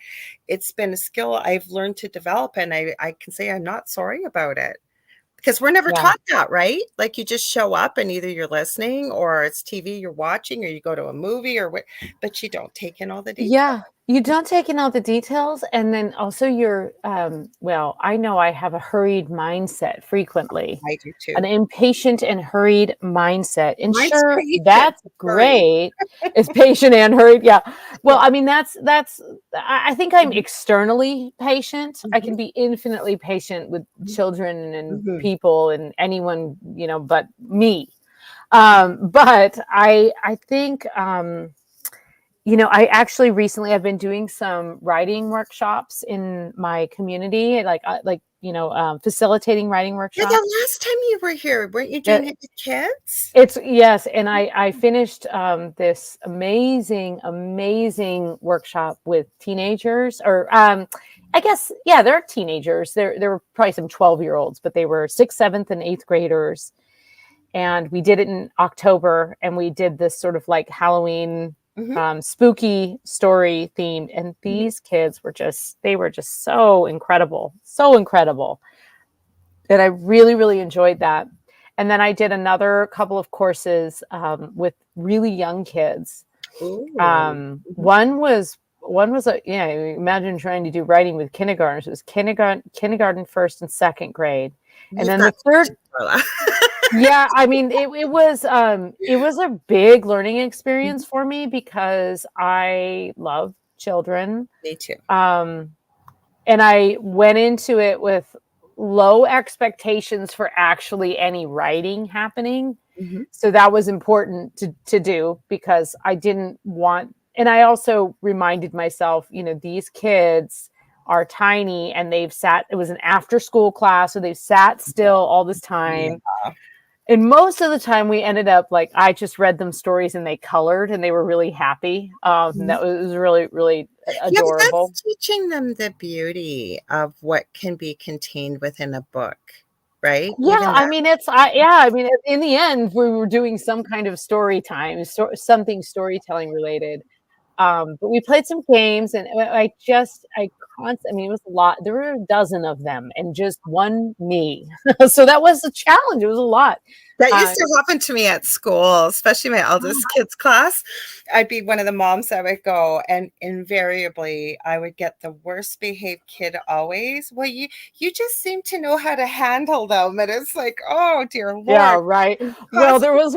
it's been a skill I've learned to develop. And I can say I'm not sorry about it. Because we're never taught that, right? Like you just show up and either you're listening or it's TV you're watching or you go to a movie or what, but you don't take in all the details. Yeah, you don't take in all the details. And then also you're, well, I know I have a hurried mindset frequently. I do too. An impatient and hurried mindset. And Mine's sure, patient, that's great. It's patient and hurried. Yeah. Well, I mean, I think I'm externally patient. I can be infinitely patient with children and people and anyone, but me. But I think, I actually recently I've been doing some writing workshops in my community, facilitating writing workshops. Yeah, the last time you were here, weren't you doing it with kids? Yes, and I finished this amazing workshop with teenagers, or I guess they're teenagers. There were probably some 12-year-olds, but they were 6th, 7th, and 8th graders, and we did it in October, and we did this sort of like Halloween. Spooky story themed, and these kids were just so incredible, and I really enjoyed that. And then I did another couple of courses with really young kids. One was imagine trying to do writing with kindergartners. It was kindergarten, 1st and 2nd grade, and then the third. Yeah, I mean, it was a big learning experience for me because I love children. Me too. And I went into it with low expectations for actually any writing happening. So that was important to do because I didn't want, and I also reminded myself, these kids are tiny and it was an after school class, so they've sat still all this time. Yeah. And most of the time we ended up I just read them stories and they colored and they were really happy. That was really, really adorable. That's teaching them the beauty of what can be contained within a book, right? Yeah, I mean, in the end, we were doing some kind of story time, something storytelling related. But we played some games and it was a lot. There were a dozen of them and just one me. So that was a challenge. It was a lot. That used to happen to me at school, especially my eldest kid's class. I'd be one of the moms that would go, and invariably I would get the worst behaved kid always. Well, you just seem to know how to handle them. And it's like, oh, dear Lord. Yeah, right. Well, there was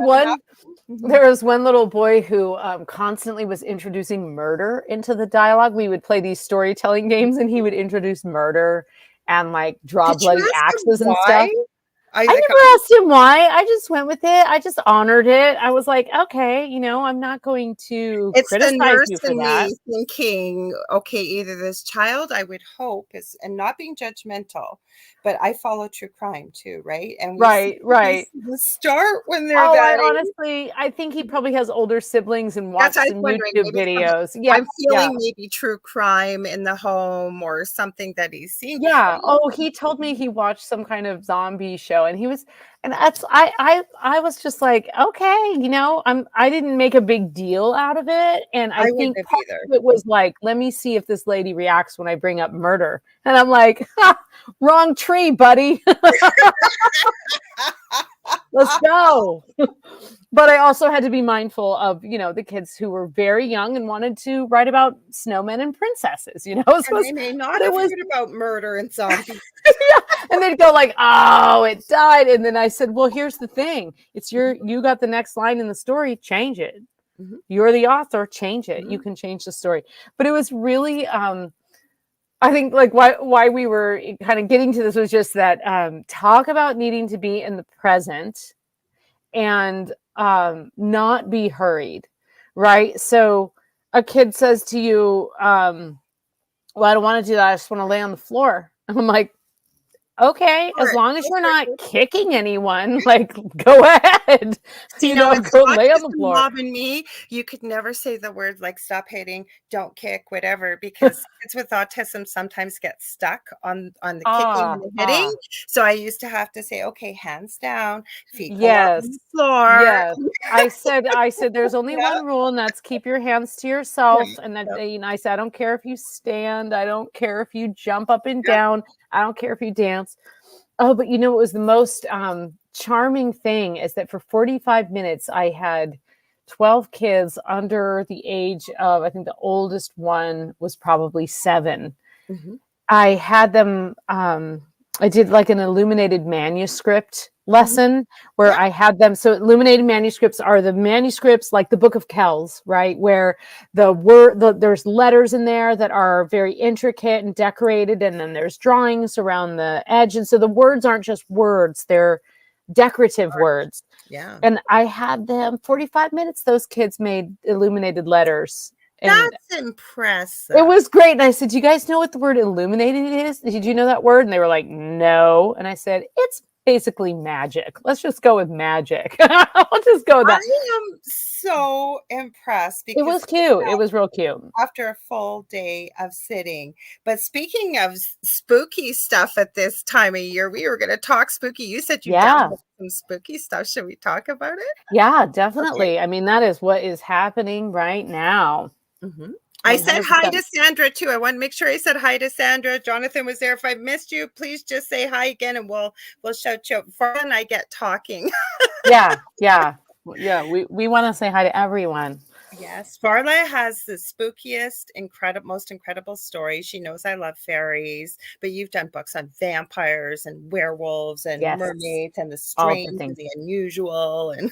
one little boy who constantly was introducing murder into the dialogue. We would play these storytelling games and he would introduce murder and draw bloody axes and stuff. I I like, never asked him why. I just went with it. I just honored it. I was like, okay, I'm not going to it's the criticize nurse you for in that. me thinking, okay, either this child, I would hope, is, and not being judgmental, but I follow true crime too, right? And we see Right, right. the start when they're Oh, that age. I think he probably has older siblings and That's watched what I was some wondering. YouTube Maybe some, videos. Yeah, I'm yeah. feeling maybe true crime in the home or something that he's seen. Yeah. Oh, he told me he watched some kind of zombie show and and I was just like, okay, I didn't make a big deal out of it. And I I wouldn't think have part either. of it was like, let me see if this lady reacts when I bring up murder. And I'm like, ha, wrong tree, buddy. Let's go. But I also had to be mindful of, the kids who were very young and wanted to write about snowmen and princesses, And they may not but it have was heard about murder and zombies. yeah. And they'd go like, "Oh, it died." And then I said, "Well, here's the thing. You got the next line in the story, change it. Mhm, You're the author, change it. You mhm. can change the story." But it was really I think like why we were kind of getting to this was just that talk about needing to be in the present and not be hurried, right? So a kid says to you, well, I don't want to do that. I just want to lay on the floor. And I'm like, okay, For as it, long as go you're for it, not go for it. kicking anyone, like go ahead, See, it's go not lay on just the a floor. mob and me. You could never say the words like stop hitting, don't kick, whatever, because kids with autism sometimes get stuck on the kicking and Ah, the hitting. ah, So I used to have to say, okay, hands down, feet go out on the yes, floor. yes. I said, there's only Yeah, one rule, and that's keep your hands to yeah, yourself. And that, yep, I said, I don't care if you stand, I don't care if you jump up and yep. down, I don't care if you dance. Oh, but it was the most charming thing is that for 45 minutes, I had 12 kids under the age of, I think the oldest one was probably 7. Mhm. I had them, I did like an illuminated manuscript Mhm. lesson where Yep. I had them. So illuminated manuscripts are the manuscripts like the Book of Kells, right? Where there's letters in there that are very intricate and decorated. And then there's drawings around the edge. And so the words aren't just words, they're decorative words. Yeah. And I had them 45 minutes, those kids made illuminated letters. And That's it impressive. was great. And I said, "Do you guys know what the word illuminated is? Did you know that word?" And they were like, "No." And I said, "It's basically magic. Let's just go with magic." I'll just go with that. I am so impressed It because was cute. It was real cute. after a full day of sitting. But speaking of spooky stuff at this time of year, we were going to talk spooky. You said you Yeah. downloaded some spooky stuff. Should we talk about it? Yeah, Okay. definitely. I mean, that is what is happening right now. Mhm. I said hi 100%. to Sandra too. I want to make sure I said hi to Sandra. Jonathan was there. If I missed you, please just say hi again, and we'll shout you out. Before I get talking. Yeah. Yeah. Yeah. We want to say hi to everyone. Yes, Varla has the spookiest, most incredible story. She knows I love fairies, but you've done books on vampires and werewolves and Yes. mermaids and the All the strange and things. the unusual. And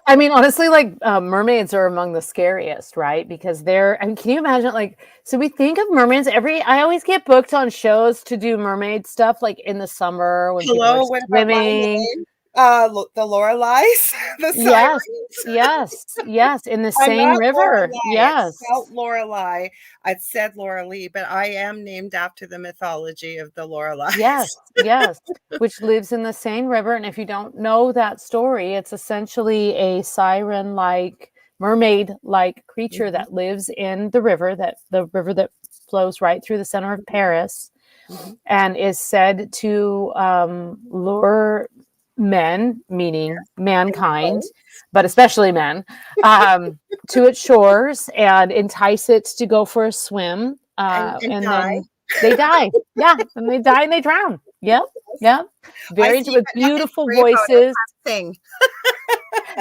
I mean, honestly, like mermaids are among the scariest, right? Because I mean, can you imagine? Like, so we think of mermaids I always get booked on shows to do mermaid stuff, like in the summer when people are hello, what about my swimming. name? The Lorelei's, the Yes, sirens. yes, yes, in the I'm Seine not River. Lorelei. It's spelled Yes, Lorelei. I said Lorilei, but I am named after the mythology of the yes, Lorelei's. yes, which lives in the Seine River. And if you don't know that story, it's essentially a siren like, mermaid like creature Mhm, that lives in the river that flows right through the center of Paris mhm. and is said to lure men, meaning And mankind, boats. but especially men, to its shores and entice it to go for a swim. And And die. then they die. Yeah. And they die and they drown. Yep. Yep. I Very, see you've with got nothing to beautiful worry about. I voices. can't sing.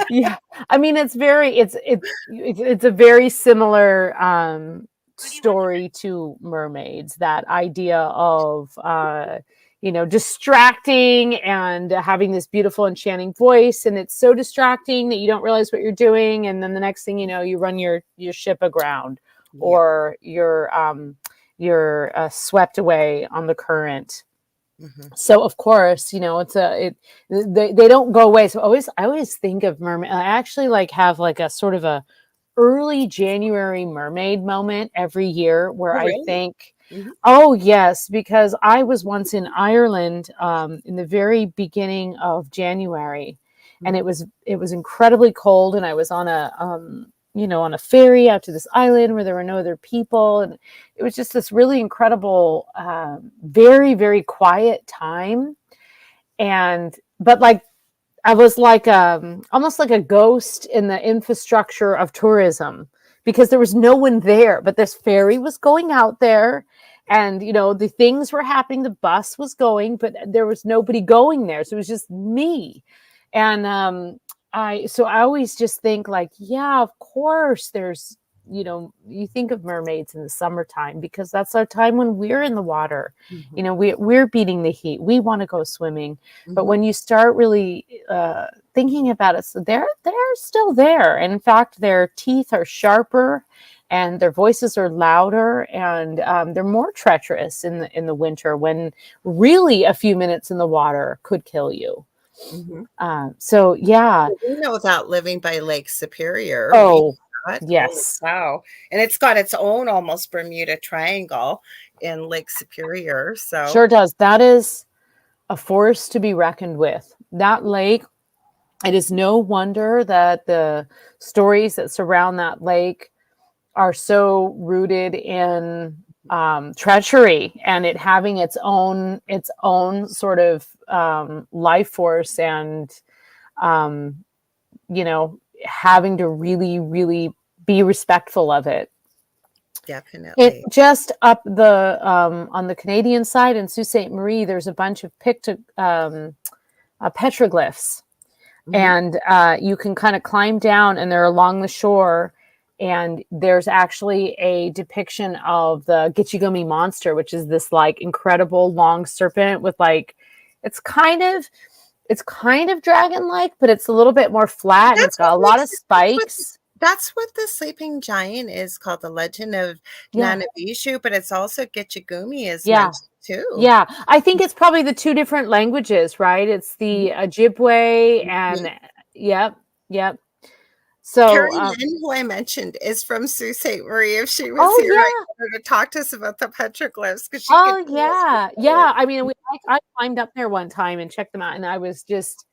Yeah. I mean, it's a very similar story to mermaids, that idea of distracting and having this beautiful enchanting voice, and it's so distracting that you don't realize what you're doing, and then the next thing you know, you run your ship aground, Yep. or you're swept away on the current. Mm-hmm. So of course, they don't go away. So I always think of mermaid. I actually like have like a sort of a early January mermaid moment every year where Oh, I really? think, Mm-hmm. oh yes, because I was once in Ireland in the very beginning of January, and Mm-hmm. it was incredibly cold, and I was on a on a ferry out to this island where there were no other people, and it was just this really incredible, very very quiet time, and but like I was like almost like a ghost in the infrastructure of tourism because there was no one there, but this ferry was going out there and the things were happening, the bus was going, but there was nobody going there. So it was just me. And I always just think like, yeah, of course there's you think of mermaids in the summertime because that's our time when we're in the water. Mm-hmm. We're beating the heat. We want to go swimming. But Mm-hmm. when you start really thinking about it, so they're still there. And in fact, their teeth are sharper, and their voices are louder, and they're more treacherous in the winter when really a few minutes in the water could kill you. Mm-hmm. So yeah. We know that living by Lake Superior, we Oh thought, holy yes, cow. And it's got its own almost Bermuda Triangle in Lake Superior. So, sure does. That is a force to be reckoned with. That lake. It is no wonder that the stories that surround that lake are so rooted in treachery and it having its own sort of life force, and um, having to really really be respectful of it. It definitely. just up the on the Canadian side in Sault Ste. Marie, there's a bunch of petroglyphs, Mhm. and you can kind of climb down, and they're along the shore, and there's actually a depiction of the Gitchigumi monster, which is this like incredible long serpent with like it's kind of it's kind of dragon like, but it's a little bit more flat, and it's That's what got a lot of makes it spikes. that's what the sleeping giant is called, the legend of Yeah, Nanavishu, but it's also Gitchigumi is yeah, mentioned too. yeah. I think it's probably the two different languages, right? It's Mhm. the Ojibwe Yeah. and yep, yep. So Carrie Lynn, who I mentioned, is from Sault Ste. Marie. If she was oh here, I yeah. get her to talk to us about the petroglyphs because she could Oh tell us the yeah, story. yeah. I mean, I climbed up there one time and checked them out, and I was just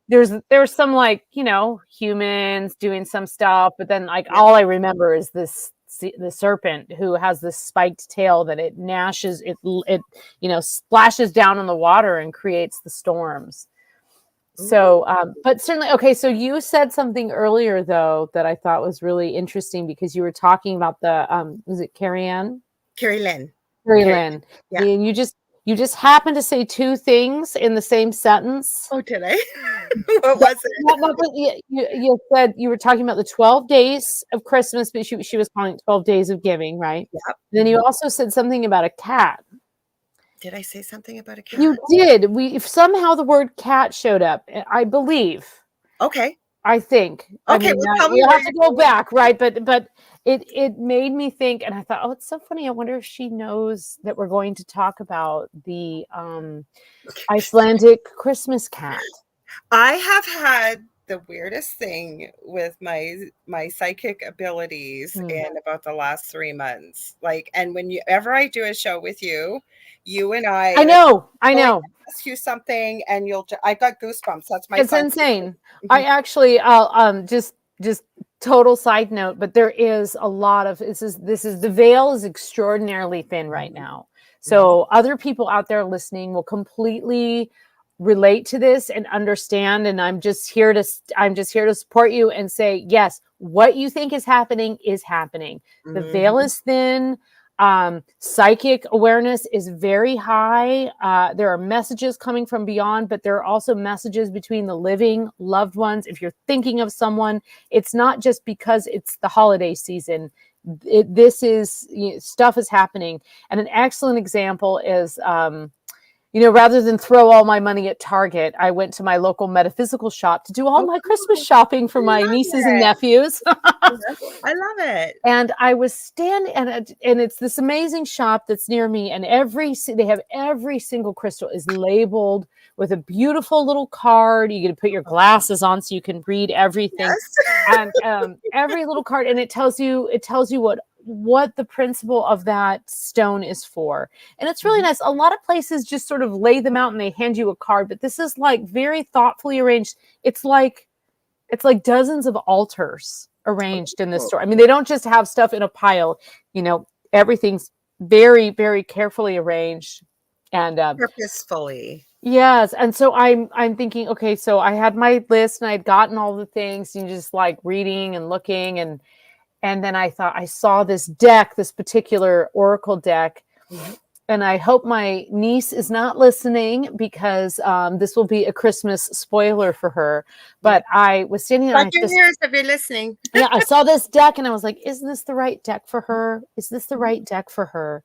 there's some like humans doing some stuff, but then like Yep. all I remember is the serpent who has this spiked tail that it gnashes it splashes down in the water and creates the storms. Ooh. So, but certainly, okay. So you said something earlier though that I thought was really interesting because you were talking about the was it Carrie Ann? Carrie Lynn. Carrie Carrie Lynn. Lynn. Yeah. And you just happened to say two things in the same sentence. Oh, did I? What was it? You said you were talking about the 12 days of Christmas, but she was calling it 12 days of giving, right? Yep. Then you Mhm. also said something about a cat. Did I say something about a You cat? did. We if somehow the word cat showed up, I believe. Okay. I think. I Okay, mean, well, tell me we'll where have to you're go going. back, right? But it made me think, and I thought, oh, it's so funny. I wonder if she knows that we're going to talk about the Icelandic Christmas cat. I have had the weirdest thing with my psychic abilities Hmm. in about the last 3 months. Like, and whenever I do a show with you, you and I, I like, know, I going know. to ask you something, and I got goosebumps. That's my It's sign. insane. I Mhm, actually, I'll just total side note, but there is a lot of this is the veil is extraordinarily thin right mhm, now. mhm, So other people out there listening will completely relate to this and understand. And I'm just here to support you and say, yes, what you think is happening is happening. The veil mhm, is thin. Psychic awareness is very high. There are messages coming from beyond, but there are also messages between the living loved ones. If you're thinking of someone, it's not just because it's the holiday season. This is stuff is happening, and an excellent example is rather than throw all my money at Target, I went to my local metaphysical shop to do all Oh, my Christmas shopping for I my love nieces and it. nephews. I love it. And I was standing, and it's this amazing shop that's near me, and they have every single crystal is labeled with a beautiful little card. You get to put your glasses on so you can read everything, Yes. and every little card, and it tells you what the principle of that stone is for. And it's really nice. A lot of places just sort of lay them out and they hand you a card, but this is like very thoughtfully arranged. It's like dozens of altars arranged in this store. I mean, they don't just have stuff in a pile, everything's very, very carefully arranged and Purposefully. yes. And so I'm thinking, okay, so I had my list and I'd gotten all the things and just like reading and looking, and then I thought I saw this particular oracle deck. And I hope my niece is not listening because this will be a Christmas spoiler for her. But I was standing there. Plug your ears if you're listening. Yeah, I saw this deck and I was like, is this the right deck for her? Is this the right deck for her?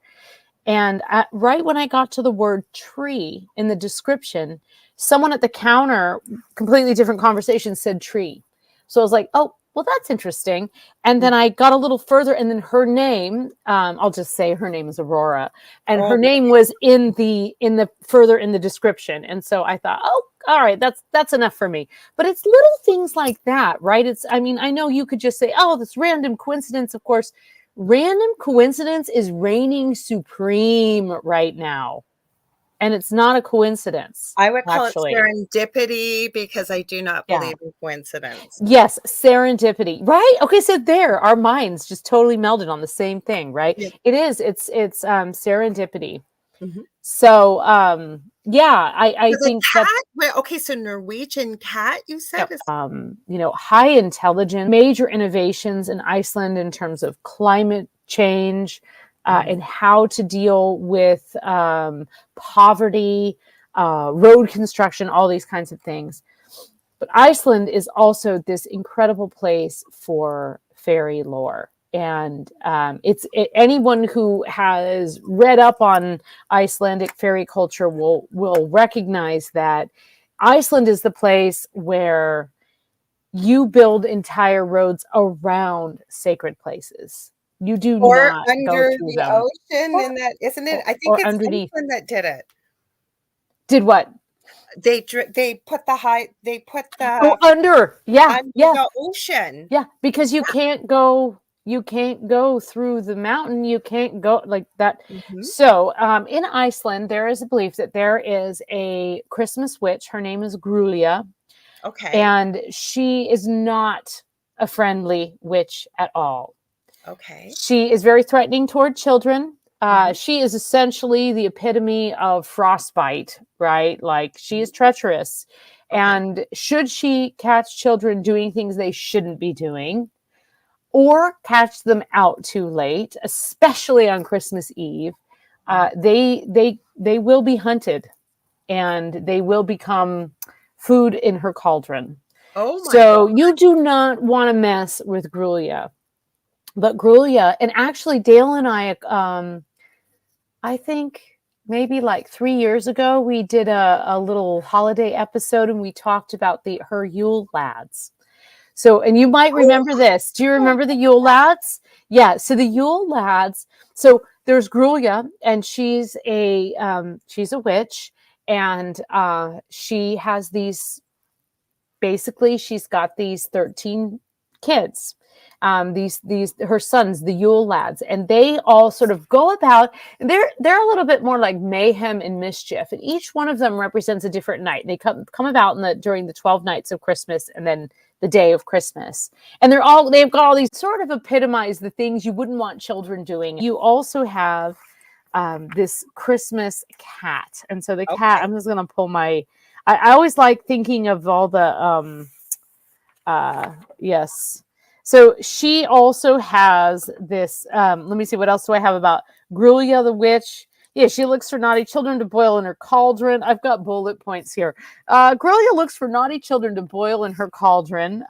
And right when I got to the word tree in the description, someone at the counter, completely different conversation, said tree. So I was like, oh, well, that's interesting. And then I got a little further, and then her name, I'll just say her name is Aurora, and her name was in the further in the description. And so I thought, oh, all right, that's enough for me. But it's little things like that, right? I mean, I know you could just say, oh, this random coincidence. Of course, random coincidence is reigning supreme right now. And it's not a coincidence. I would call actually. it serendipity because I do not believe in coincidence. Yes, serendipity. Right? Okay, so there, our minds just totally melded on the same thing, right? Yeah. It is. It's serendipity. So yeah, I think cat. Wait, okay, so Norwegian cat, you said, is high intelligence, major innovations in Iceland in terms of climate change. And how to deal with poverty, road construction, all these kinds of things. But Iceland is also this incredible place for fairy lore. And anyone who has read up on Icelandic fairy culture will recognize that Iceland is the place where you build entire roads around sacred places. You do or not under go through the them. ocean, and that isn't it? I think it's underneath. Iceland that did it. Did what? They put the under the ocean. Yeah, because you can't go through the mountain. You can't go like that. So in Iceland, there is a belief that there is a Christmas witch. Her name is Grulia. Okay. And she is not a friendly witch at all. Okay. She is very threatening toward children. She is essentially the epitome of frostbite, right? Like she is treacherous. And should she catch children doing things they shouldn't be doing, or catch them out too late, especially on Christmas Eve, they will be hunted, and they will become food in her cauldron. Oh my so God. You do not want to mess with Grulia. But Grulia, and actually Dale and I think maybe like 3 years ago, we did a little holiday episode and we talked about her Yule lads. So, and you might remember this. Do you remember the Yule lads? Yeah. So the Yule lads, so there's Grulia, and she's a witch, and she has she's got these 13 kids. These her sons, the Yule lads, and they all sort of go about, and they're a little bit more like mayhem and mischief, and each one of them represents a different night. They come about during the 12 nights of Christmas, and then the day of Christmas, and they've got all these sort of epitomize the things you wouldn't want children doing. You also have this Christmas cat, and so the cat. I'm just gonna pull my. I always like thinking of all the yes. So she also has this, let me see, what else do I have about Grulia the witch? Yeah, she looks for naughty children to boil in her cauldron. I've got bullet points here. Grulia looks for naughty children to boil in her cauldron.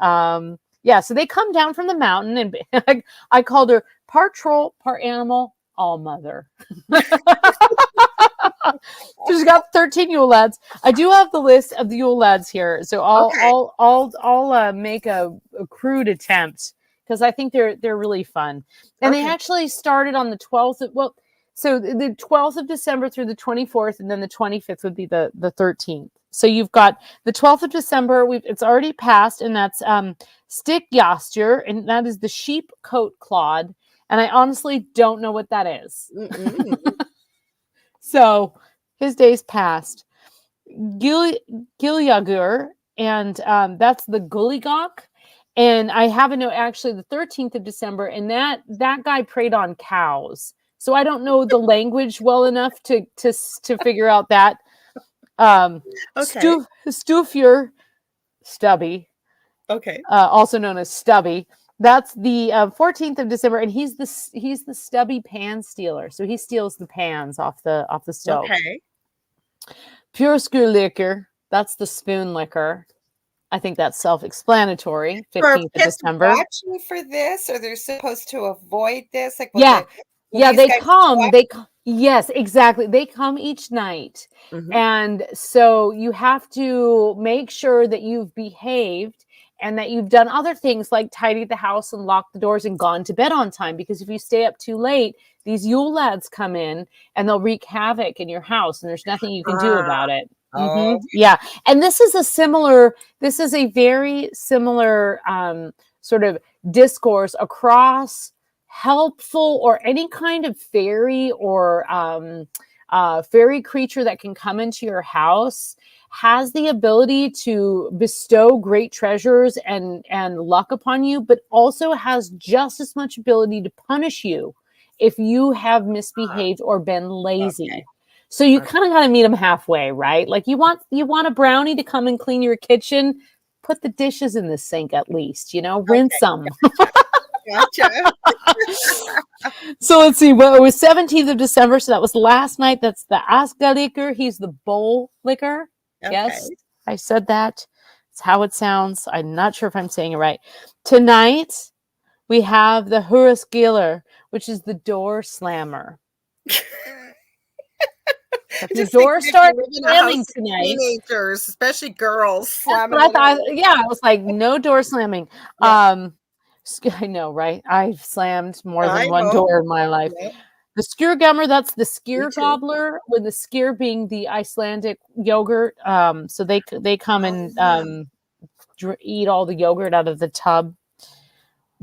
Yeah, so they come down from the mountain, and I called her part troll, part animal, all mother. She's got 13 Yule lads. I do have the list of the Yule lads here, so I'll make a crude attempt because I think they're really fun. And they actually started on the 12th. So the 12th of December through the 24th, and then the 25th would be the 13th. So you've got the 12th of December. It's already passed, and that's Stick Yastur, and that is the sheep coat clod. And I honestly don't know what that is. So his days passed. Gilyagur, and that's the Guligok. And I have a note, actually, the 13th of December, and that guy preyed on cows. So I don't know the language well enough to figure out that. Stufur, Stubby. Okay. Also known as Stubby. That's the 14th of December, and he's the stubby pan stealer. So he steals the pans off the stove. Okay. Pure liquor. That's the spoon liquor. I think that's self-explanatory. 15th of December. Watching for this, or they're supposed to avoid this? Like, they come. Yes, exactly. They come each night, and so you have to make sure that you've behaved and that you've done other things like tidied the house and locked the doors and gone to bed on time. Because if you stay up too late, these Yule lads come in and they'll wreak havoc in your house, and there's nothing you can do about it. Yeah. And this is a very similar sort of discourse across helpful or any kind of fairy or fairy creature that can come into your house has the ability to bestow great treasures and luck upon you, but also has just as much ability to punish you if you have misbehaved or been lazy. Okay. So you kind of got to meet them halfway, right? Like you want a brownie to come and clean your kitchen, put the dishes in the sink at least, rinse them. Gotcha. So let's see. Well, it was 17th of December, so that was last night. That's the Aska liquor. He's the bowl liquor. Okay. Yes, I said that. It's how it sounds. I'm not sure if I'm saying it right. Tonight, we have the Hurasgiller, which is the door slammer. If your door starts slamming tonight, teenagers, especially girls, slamming. I was like, no door slamming. Yeah. I know, right? I've slammed more than one door in my life. Yeah. The skiergummer, that's the skier gobbler, with the skier being the Icelandic yogurt. So they come and eat all the yogurt out of the tub.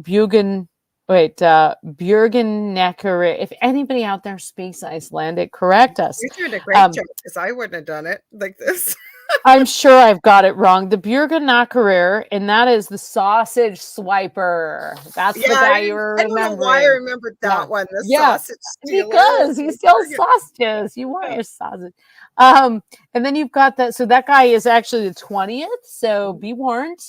Björgen Neckere. If anybody out there speaks Icelandic, correct us. You're doing a great job, because I wouldn't have done it like this. I'm sure I've got it wrong. The Björgen Neckere, and that is the sausage swiper. That's the guy you were remembering. I don't know why I remembered that one. The sausage stealer. Because he steals sausages. You want your sausage. And then you've got that. So that guy is actually the 20th. So be warned,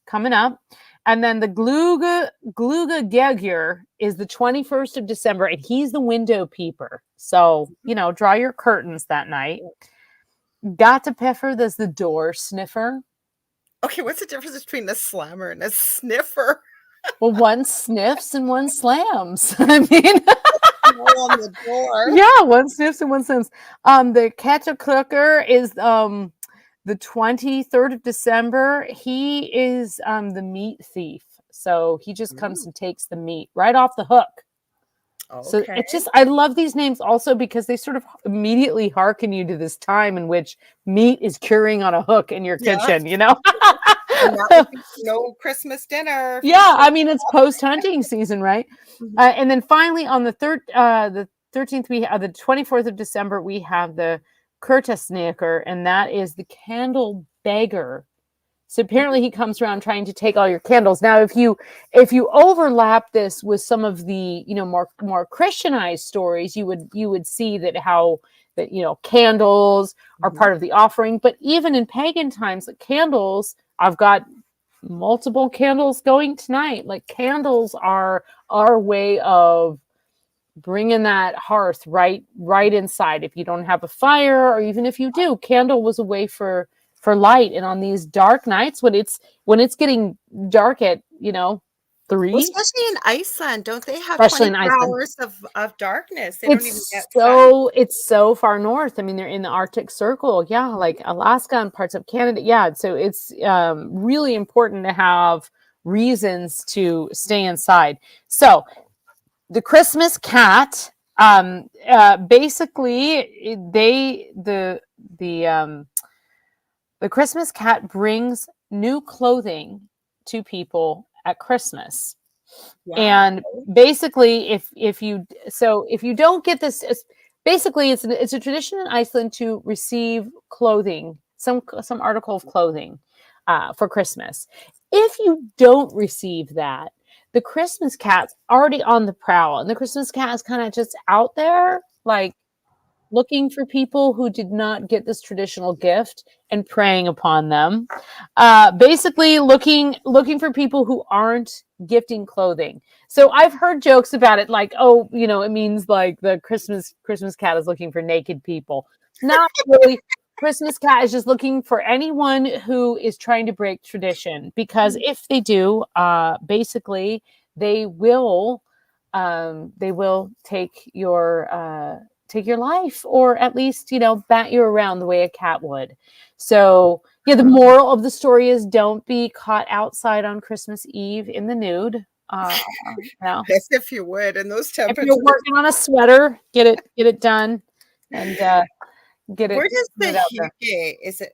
coming up. And then the Gluga Gegur is the 21st of December, and he's the window peeper. So, draw your curtains that night. Gata Peffer, there's the door sniffer. Okay, what's the difference between a slammer and a sniffer? Well, one sniffs and one slams. I mean, on the door. Yeah, one sniffs and one slams. The Ketchup is the 23rd of December. He is the meat thief. So he just comes and takes the meat right off the hook. Okay. So I love these names also because they sort of immediately hearken you to this time in which meat is curing on a hook in your kitchen, No Christmas dinner. Yeah, I mean, it's post-hunting season, right? And then finally on the 13th, we have the 24th of December, we have the Kurtasneker, and that is the candle beggar. So apparently he comes around trying to take all your candles. Now, if you overlap this with some of the more Christianized stories, you would see that candles are part of the offering. But even in pagan times, like candles, I've got multiple candles going tonight. Like candles are our way of bringing that hearth right inside. If you don't have a fire, or even if you do, candle was a way for light. And on these dark nights when it's getting dark at Well, 3, especially in Iceland, don't they have especially in 24 Iceland. hours of darkness? They don't even It's get sun. so far north. I mean, they're in the Arctic Circle. Yeah, like Alaska and parts of Canada. Yeah, so it's really important to have reasons to stay inside. So the Christmas cat, basically, the Christmas cat brings new clothing to people at Christmas. Wow. And basically, if you don't get this, basically it's a tradition in Iceland to receive clothing, some article of clothing, for Christmas. If you don't receive that, the Christmas cat's already on the prowl, and the Christmas cat is kind of just out there, like looking for people who did not get this traditional gift and preying upon them. Basically, looking for people who aren't gifting clothing. So I've heard jokes about it, like, oh, it means like the Christmas cat is looking for naked people. Not really. Christmas cat is just looking for anyone who is trying to break tradition, because if they do, basically they will take your life, or at least bat you around the way a cat would. So yeah, the moral of the story is don't be caught outside on Christmas Eve in the nude. As if you would in those If you're temperatures. working on a sweater, get it done, and get it Where does get the it out there. hygge? Is it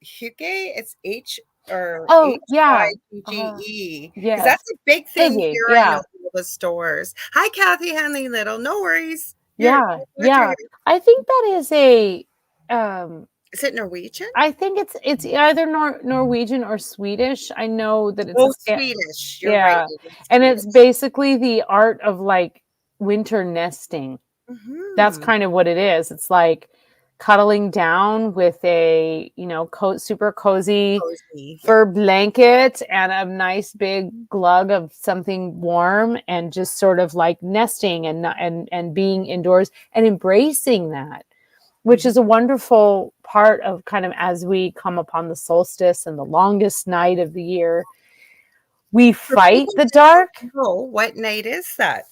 hygge? It's H or Oh yeah, HYGGE? Because yes, that's a big thing Higgy, here. I know yeah. in all the stores. Hi, Kathy Henley Little. No worries. You're Yeah, glad you're yeah. here. I think that is um Is it Norwegian? I think it's either Norwegian or Swedish. I know that it's a Oh, Swedish. You're right. yeah, It is and it's Swedish. basically the art of like winter nesting. That's Mhm. kind of what it is. It's like cuddling down with a, super cozy Cozy. Yep. fur blanket and a nice big glug of something warm, and just sort of like nesting and being indoors and embracing that, which Mhm. is a wonderful part of kind of as we come upon the solstice and the longest night of the year. We For fight people the that don't dark. know, what night is that?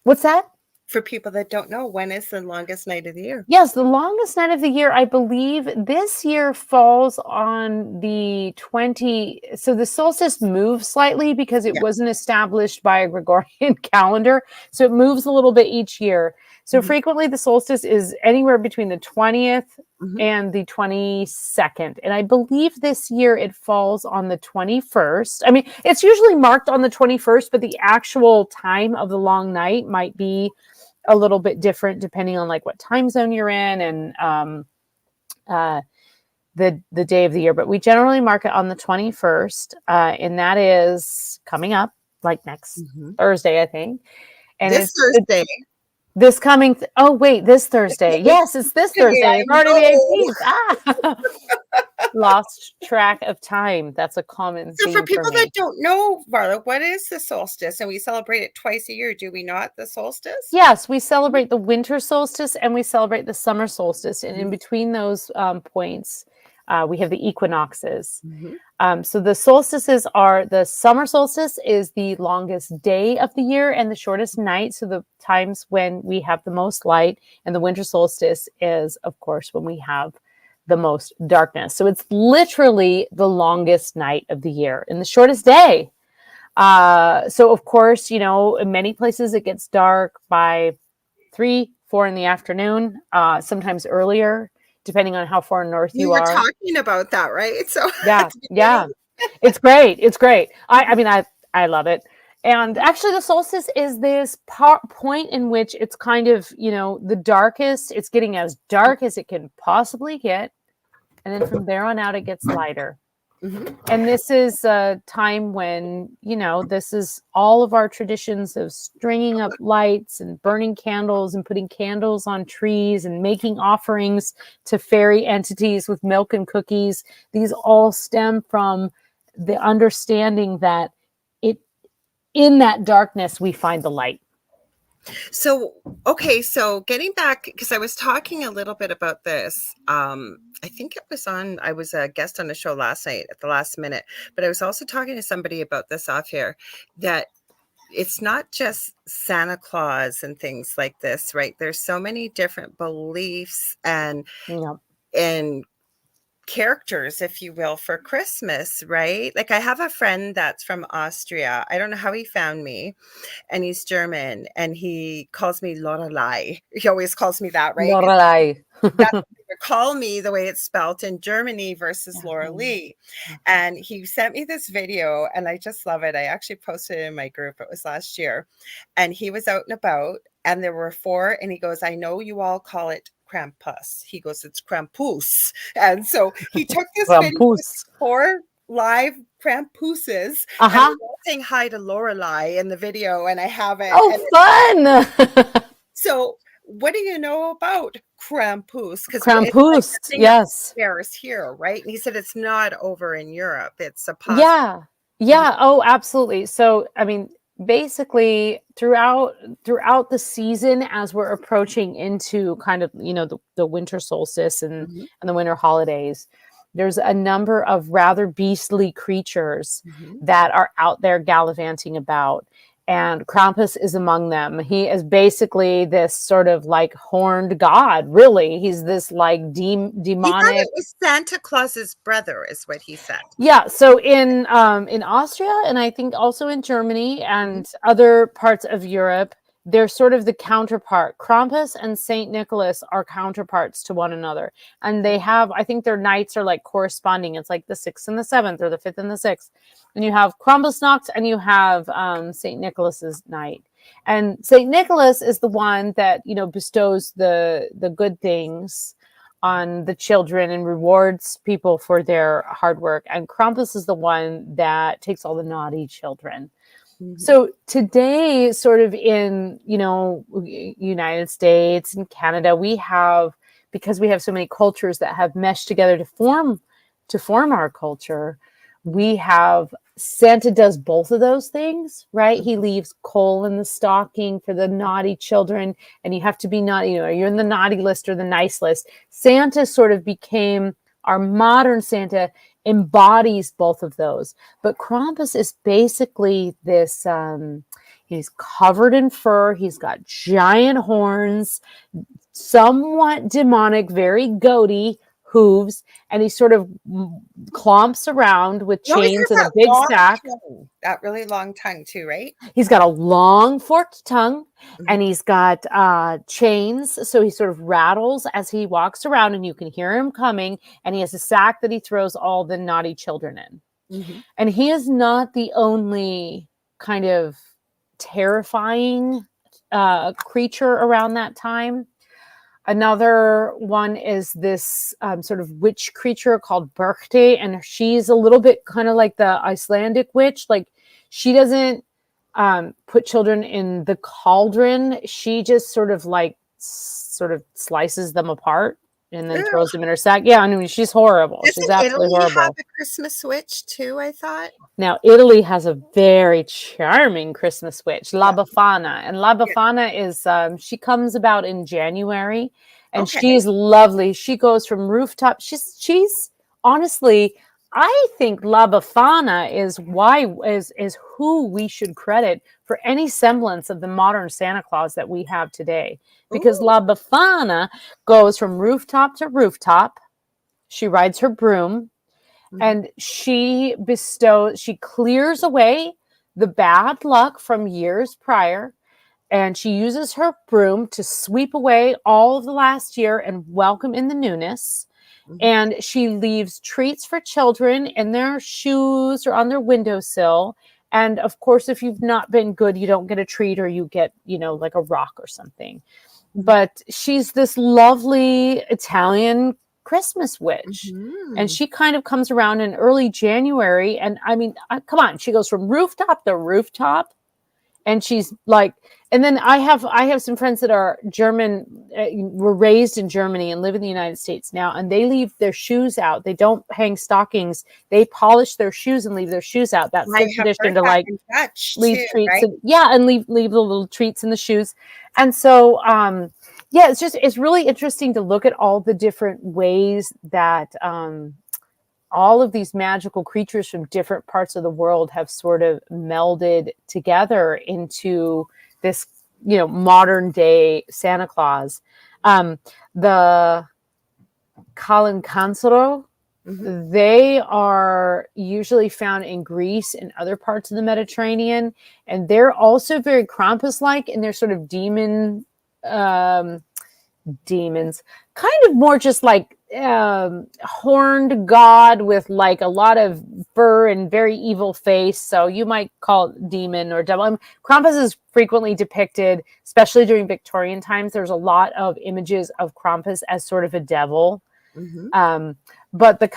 What's that? For people that don't know, when is the longest night of the year? Yes, the longest night of the year, I believe this year falls on the 20. So the solstice moves slightly because it Yeah. wasn't established by a Gregorian calendar. So it moves a little bit each year. So Mhm. frequently the solstice is anywhere between the 20th Mhm. and the 22nd. And I believe this year it falls on the 21st. I mean, it's usually marked on the 21st, but the actual time of the long night might be a little bit different depending on like what time zone you're in, and uh, the day of the year. But we generally mark it on the 21st, and that is coming up like next Mhm. Thursday, I think. And This it's Thursday. this coming. Oh wait, this Thursday. Yes, it's this Yeah, Thursday. I It's already the know. 18th. Lost track of time. That's a common So for theme for people that me. don't know, Varla, what is the solstice? And we celebrate it twice a year, do we not? The solstice? Yes, we celebrate the winter solstice and we celebrate the summer solstice. And in Mhm. between those points, we have the equinoxes. Mhm. So the solstices are the summer solstice is the longest day of the year and the shortest night. So the times when we have the most light, and the winter solstice is, of course, when we have the most darkness. So it's literally the longest night of the year and the shortest day. So of course, in many places it gets dark by 3, 4 in the afternoon, sometimes earlier, depending on how far north We you were are. talking about that, right? So at Yeah, the yeah. beginning. It's great. It's great. I Mhm. mean, I love it. And Mhm. actually, the solstice is this point in which it's kind of, the darkest. It's getting as dark as it can possibly get. And then from there on out, it gets lighter. Mhm. And this is a time when, this is all of our traditions of stringing up lights and burning candles and putting candles on trees and making offerings to fairy entities with milk and cookies. These all stem from the understanding that it in that darkness we find the light. So, okay, so getting back, because I was talking a little bit about this. I think I was a guest on a show last night at the last minute, but I was also talking to somebody about this off here, that it's not just Santa Claus and things like this, right? There's so many different beliefs Yeah. and characters, if you will, for Christmas, right? Like I have a friend that's from Austria. I don't know how he found me, and he's German, and he calls me Lorelei. He always calls me that, right? Lorelei. That's what they would call me, the way it's spelt in Germany versus Yeah. Lorilei. And he sent me this video, and I just love it. I actually posted it in my group. It was last year. And he was out and about, and there were four, and he goes, I know you all call it Krampus. He goes, it's Krampus. And so he took this video with Krampus. four live Krampuses, and Uh-huh. they're all saying hi to Lorelei in the video, and I have it. Oh, And fun. so what do you know about Krampus? Because it's like the Krampus. thing that Yes. bears here, right? And he said it's not over in Europe. It's a positive. Yeah. Yeah. Oh, absolutely. So, I mean, basically throughout the season, as we're approaching into kind of, the winter solstice and Mhm, the winter holidays, there's a number of rather beastly creatures mhm. that are out there gallivanting about. And Krampus is among them. He is basically this sort of like horned god, really. He's this like He thought demonic. it was Santa Claus's brother, is what he said. Yeah, so in Austria, and I think also in Germany Mhm, and other parts of Europe, they're sort of the counterpart. Krampus and Saint Nicholas are counterparts to one another, and they have, I think their nights are like corresponding. It's like the 6th and the 7th, or the 5th and the 6th, and you have Krampusnacht and you have Saint Nicholas's night. And Saint Nicholas is the one that bestows the good things on the children and rewards people for their hard work. And Krampus is the one that takes all the naughty children. mhm. So today, sort of in, United States and Canada, because we have so many cultures that have meshed together to form our culture, we have Santa does both of those things, right? He leaves coal in the stocking for the naughty children, and you have to be naughty, you're in the naughty list or the nice list. Santa sort of became our modern Santa, embodies both of those. But Krampus is basically this he's covered in fur, he's got giant horns, somewhat demonic, very goaty hooves, and he sort of clomps around with He always chains has and a that big long sack. tongue, that really long tongue too, right? He's got a long forked tongue, Mhm, and he's got chains, so he sort of rattles as he walks around, and you can hear him coming, and he has a sack that he throws all the naughty children in. mhm. And he is not the only kind of terrifying creature around that time. Another one is this sort of witch creature called Berchte, and she's a little bit kind of like the Icelandic witch. Like, she doesn't put children in the cauldron. She just sort of slices them apart and then Ugh. throws them in her sack. Yeah, I mean, she's horrible. She's Doesn't absolutely Italy have horrible. a Christmas witch too, I thought? Now, Italy has a very charming Christmas witch, La Yeah, Befana. And La yeah. Befana is, she comes about in January, and Okay. she's lovely. She goes from rooftop. She's honestly, I think La Befana is who we should credit for any semblance of the modern Santa Claus that we have today. Because Ooh. La Befana goes from rooftop to rooftop. She rides her broom, Mhm, and she clears away the bad luck from years prior, and she uses her broom to sweep away all of the last year and welcome in the newness. mhm. And she leaves treats for children in their shoes or on their windowsill. And of course, if you've not been good, you don't get a treat, or you get, like a rock or something. Mhm, But she's this lovely Italian Christmas witch. And mhm. she kind of comes around in early January. And I mean, come on, she goes from rooftop to rooftop. And she's like, and then I have some friends that are German, were raised in Germany and live in the United States now, and they leave their shoes out. They don't hang stockings. They polish their shoes and leave their shoes out. That's I their have heard tradition, to that like in Dutch leave too, treats, right? and yeah, and leave the little treats in the shoes. And so yeah, it's really interesting to look at all the different ways that all of these magical creatures from different parts of the world have sort of melded together into this, modern day Santa Claus. The Calancansoro, Mhm. they are usually found in Greece and other parts of the Mediterranean, and they're also very Krampus-like, and they're sort of demons, kind of more just like horned god with like a lot of fur and very evil face. So you might call it demon or devil. Krampus is frequently depicted, especially during Victorian times. There's a lot of images of Krampus as sort of a devil. Mhm. But the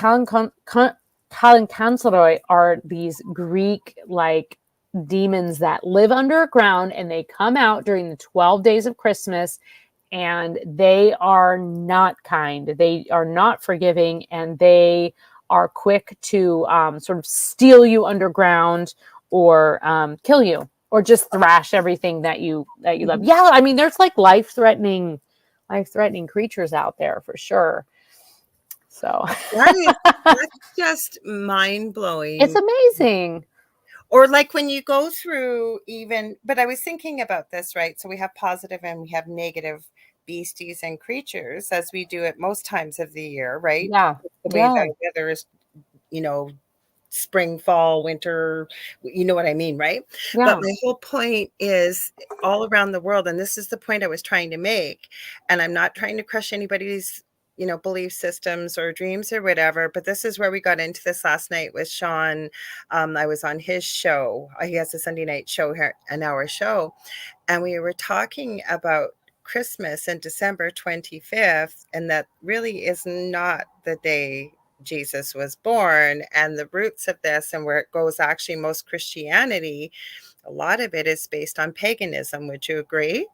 Kalankansoroi are these Greek like demons that live underground, and they come out during the 12 days of Christmas, and they are not kind. They are not forgiving, and they are quick to sort of steal you underground or kill you or just thrash everything that you love. Mhm. Yeah, I mean, there's like life-threatening creatures out there for sure. So That's just it's mind-blowing. amazing. Or like when you go through even, but I was thinking about this, right? So we have positive and we have negative beasties and creatures as we do at most times of the year, right? Yeah. The way Yeah. the weather is, you know, spring, fall, winter, you know what I mean, right? But Yeah. my whole point is all around the world, and this is the point I was trying to make, and I'm not trying to crush anybody's, belief systems or dreams or whatever, but this is where we got into this last night with Sean. I was on his show. He has a Sunday night show here, an hour show, and we were talking about Christmas and December 25th, and that really is not the day Jesus was born. And the roots of this, and where it goes actually most Christianity, a lot of it is based on paganism. Would you agree?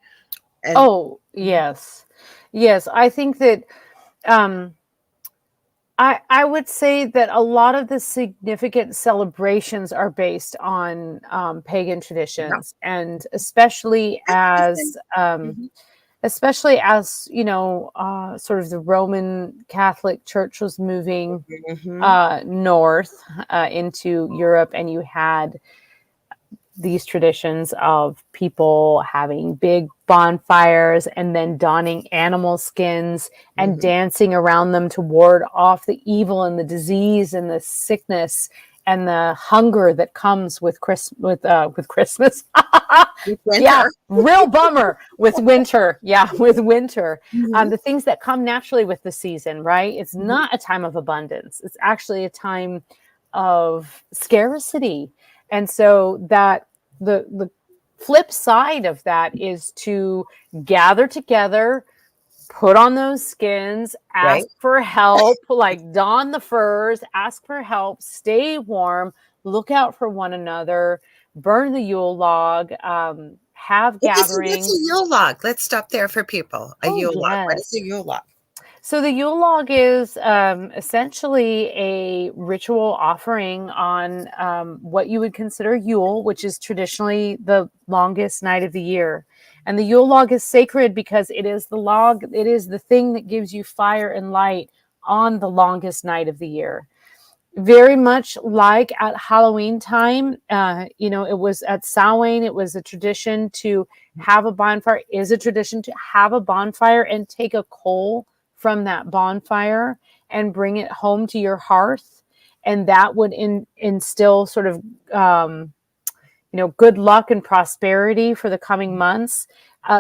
And Oh, yes. Yes. I think that um I would say that a lot of the significant celebrations are based on pagan yeah, traditions, and mhm, especially as sort of the Roman Catholic Church was moving mhm, north into Europe, and you had these traditions of people having big bonfires and then donning animal skins and mhm. dancing around them to ward off the evil and the disease and the sickness and the hunger that comes with Christmas. With Yeah, winter. real bummer with winter. Yeah, with winter. Mhm, The things that come naturally with the season, right? It's mhm. not a time of abundance. It's actually a time of scarcity. And so that the flip side of that is to gather together, put on those skins, Right? ask for help, like don the furs, ask for help, stay warm, look out for one another, burn the Yule log, have Okay, so what's a gatherings. Yule log? Let's stop there for people. A Oh, Yule log. What is a yes. Yule log? So the Yule log is essentially a ritual offering on what you would consider Yule, which is traditionally the longest night of the year. And the Yule log is sacred because it is the log, it is the thing that gives you fire and light on the longest night of the year. Very much like at Halloween time, it was at Samhain, it was a tradition to have a bonfire, is a tradition to have a bonfire and take a coal from that bonfire and bring it home to your hearth. And that would instill sort of, good luck and prosperity for the coming months.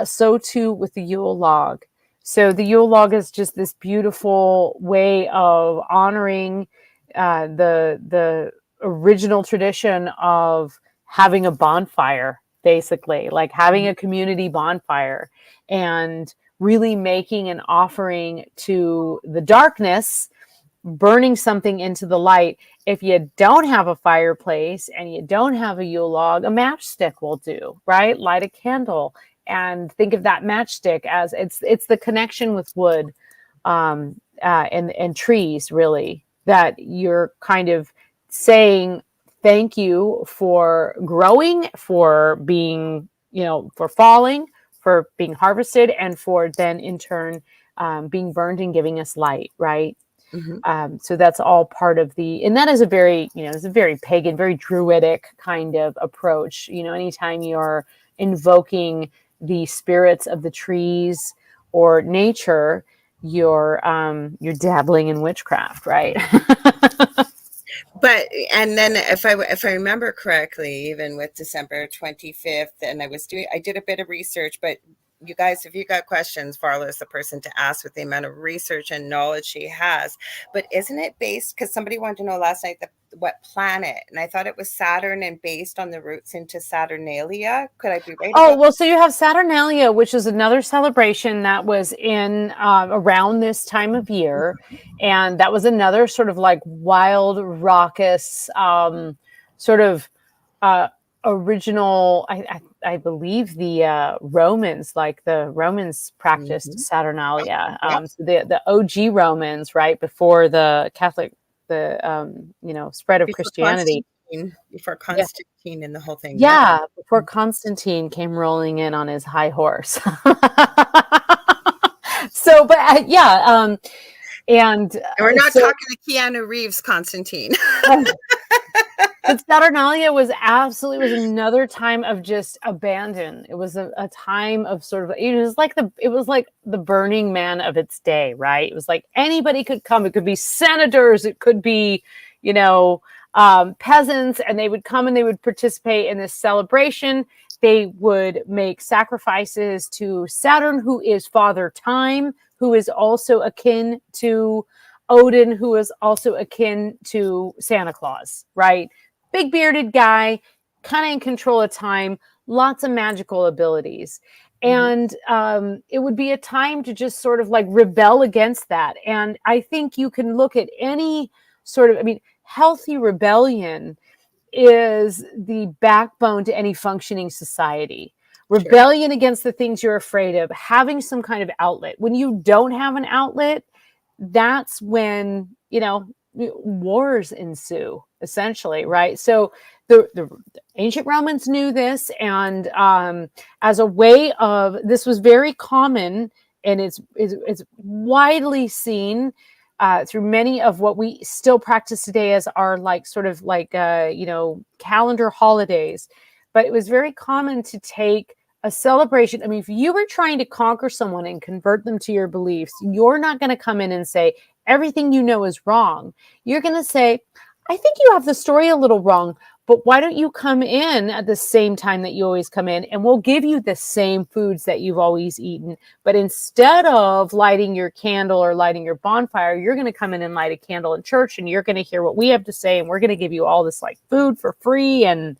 So too with the Yule log. So the Yule log is just this beautiful way of honoring the original tradition of having a bonfire, basically, like having a community bonfire and really making an offering to the darkness, burning something into the light. If you don't have a fireplace and you don't have a Yule log, a matchstick will do, right? Light a candle and think of that matchstick as it's the connection with wood and trees, really, that you're kind of saying thank you for growing, for being, for falling, for being harvested, and for then in turn being burned and giving us light, right? Mhm. So that's all part of and that is a very, it's a very pagan, very druidic kind of approach. Anytime you're invoking the spirits of the trees or nature, you're dabbling in witchcraft, right? But and then if I remember correctly, even with December 25th, and I did a bit of research, but you guys, if you got questions, Varla is the person to ask with the amount of research and knowledge she has. But isn't it based, because somebody wanted to know last night what planet, and I thought it was Saturn and based on the roots into Saturnalia. Could I be right Oh, about well, so you have Saturnalia, which is another celebration that was in around this time of year. And that was another sort of like wild, raucous, sort of uh, original. I believe the Romans, like the Romans that? practiced Mhm. Saturnalia. Yep. So the OG Romans, right, before the Catholic, spread of Before Christianity. Yeah. Constantine and the whole thing. Yep. Yeah, before Constantine came rolling in on his high horse. So, but yeah, and And we're not so talking to Keanu Reeves, Constantine. but Saturnalia was another time of just abandon. It was a time of sort of, it was like the Burning Man of its day, right? It was like anybody could come. It could be senators, it could be, you know, peasants, and they would come and they would participate in this celebration. They would make sacrifices to Saturn, who is Father Time, who is also akin to Odin, who is also akin to Santa Claus, right? Big bearded guy, kind of in control of time, lots of magical abilities. Mhm. And it would be a time to just sort of like rebel against that. And I think you can look at any sort of, healthy rebellion is the backbone to any functioning society. Sure. Rebellion against the things you're afraid of, having some kind of outlet. When you don't have an outlet, that's when, wars ensue, essentially, right? So the ancient Romans knew this, and as a way of, this was very common, and it's widely seen through many of what we still practice today as our like sort of like calendar holidays. But it was very common to take a celebration. If you were trying to conquer someone and convert them to your beliefs, you're not going to come in and say everything you know is wrong. You're going to say, I think you have the story a little wrong, but why don't you come in at the same time that you always come in, and we'll give you the same foods that you've always eaten. But instead of lighting your candle or lighting your bonfire, you're going to come in and light a candle in church, and you're going to hear what we have to say, and we're going to give you all this like food for free, and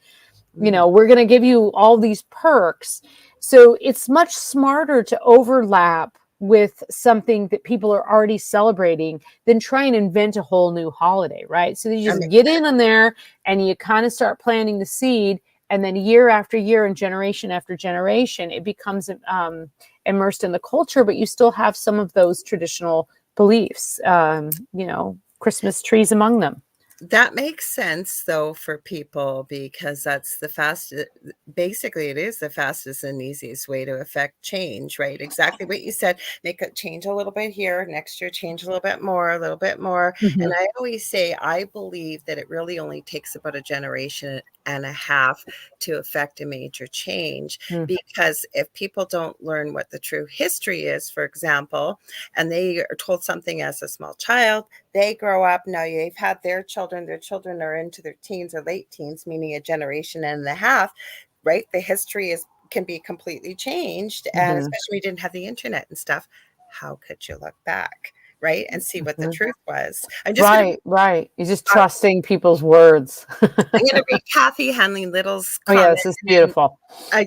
Mhm. we're going to give you all these perks. So it's much smarter to overlap with something that people are already celebrating than try and invent a whole new holiday, right? So you That just makes get sense. in there and you kind of start planting the seed, and then year after year and generation after generation, it becomes immersed in the culture, but you still have some of those traditional beliefs, Christmas trees among them. That makes sense though for people because that's the fastest, basically it is the fastest and easiest way to affect change, right? Exactly what you said. Make it change a little bit here, next year change a little bit more, a little bit more. And Mhm. I always say I believe that it really only takes about a generation and a half to affect a major change, Mm. because if people don't learn what the true history is, for example, and they are told something as a small child, they grow up, now they've had their children are into their teens or late teens, meaning a generation and a half, right? The history can be completely changed. And Mhm. especially when we didn't have the internet and stuff, how could you look back, right? And see what the Mhm. truth was. I'm just gonna Right, right. You're just uh, trusting people's words. I'm gonna read Kathy Hanley Little's Oh yeah, comment, this is and then beautiful.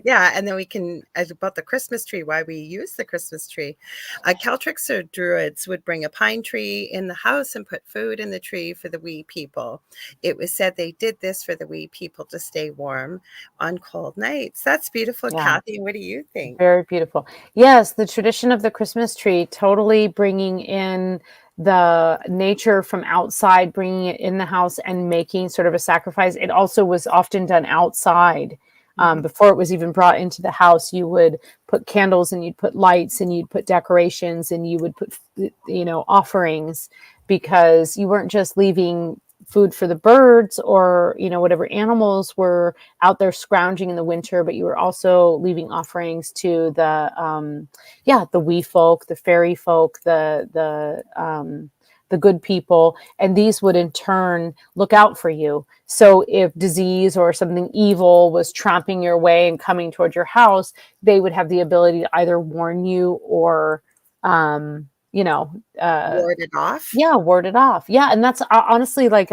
yeah, and then we can about the Christmas tree, why we use the Christmas tree. Celtics or Druids would bring a pine tree in the house and put food in the tree for the wee people. It was said they did this for the wee people to stay warm on cold nights. That's beautiful, Yeah, Kathy. What do you think? very beautiful. Yes, the tradition of the Christmas tree, totally bringing in the nature from outside, bringing it in the house and making sort of a sacrifice. It also was often done outside. Before it was even brought into the house, you would put candles and you'd put lights and you'd put decorations and you would put, offerings, because you weren't just leaving food for the birds or, whatever animals were out there scrounging in the winter, but you were also leaving offerings to the wee folk, the fairy folk, the good people, and these would in turn look out for you. So if disease or something evil was tramping your way and coming toward your house, they would have the ability to either warn you or, ward it off. Yeah, ward it off. Yeah, and that's honestly like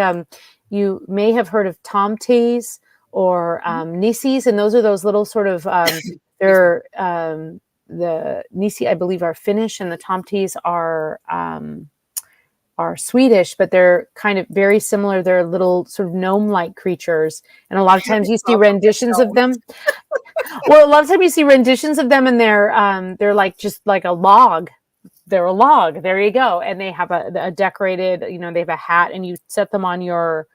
you may have heard of tomtees or nissies, and those are those little sort of they're the nissi, I believe, are Finnish, and the tomtees are Swedish, but they're kind of very similar. They're little sort of gnome-like creatures, and a lot of times you see renditions of them. Well, a lot of times you see renditions of them, and they're like just like a log. They're a log. There you go. And they have a decorated, they have a hat, and you set them on your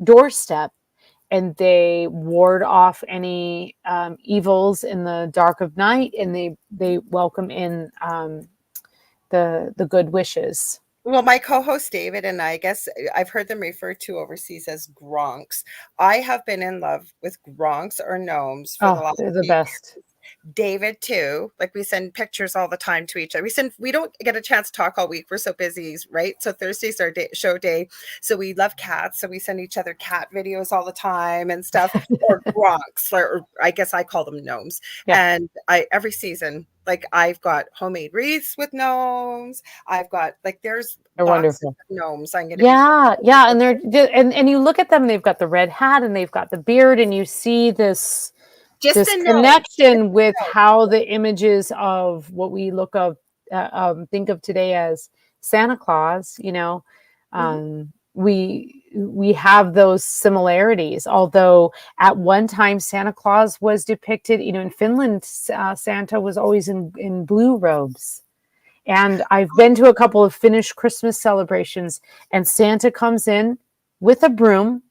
doorstep, and they ward off any evils in the dark of night, and they welcome in the good wishes. Well, my co-host David and I guess I've heard them referred to overseas as gronks. I have been in love with gronks or gnomes for the last They're the few best. years. David too. Like, we send pictures all the time to each other. We don't get a chance to talk all week. We're so busy, right? So Thursday's our show day. So we love cats. So we send each other cat videos all the time and stuff, or gronks, or I guess I call them gnomes. Yeah. And every season, like, I've got homemade wreaths with gnomes. I've got there's They're wonderful. of gnomes. I'm gonna Yeah, and and you look at them, they've got the red hat and they've got the beard, and you see this connection with how the images of what we think of today as Santa Claus, we have those similarities. Although at one time Santa Claus was depicted, in Finland, Santa was always in blue robes. And I've been to a couple of Finnish Christmas celebrations, and Santa comes in with a broom,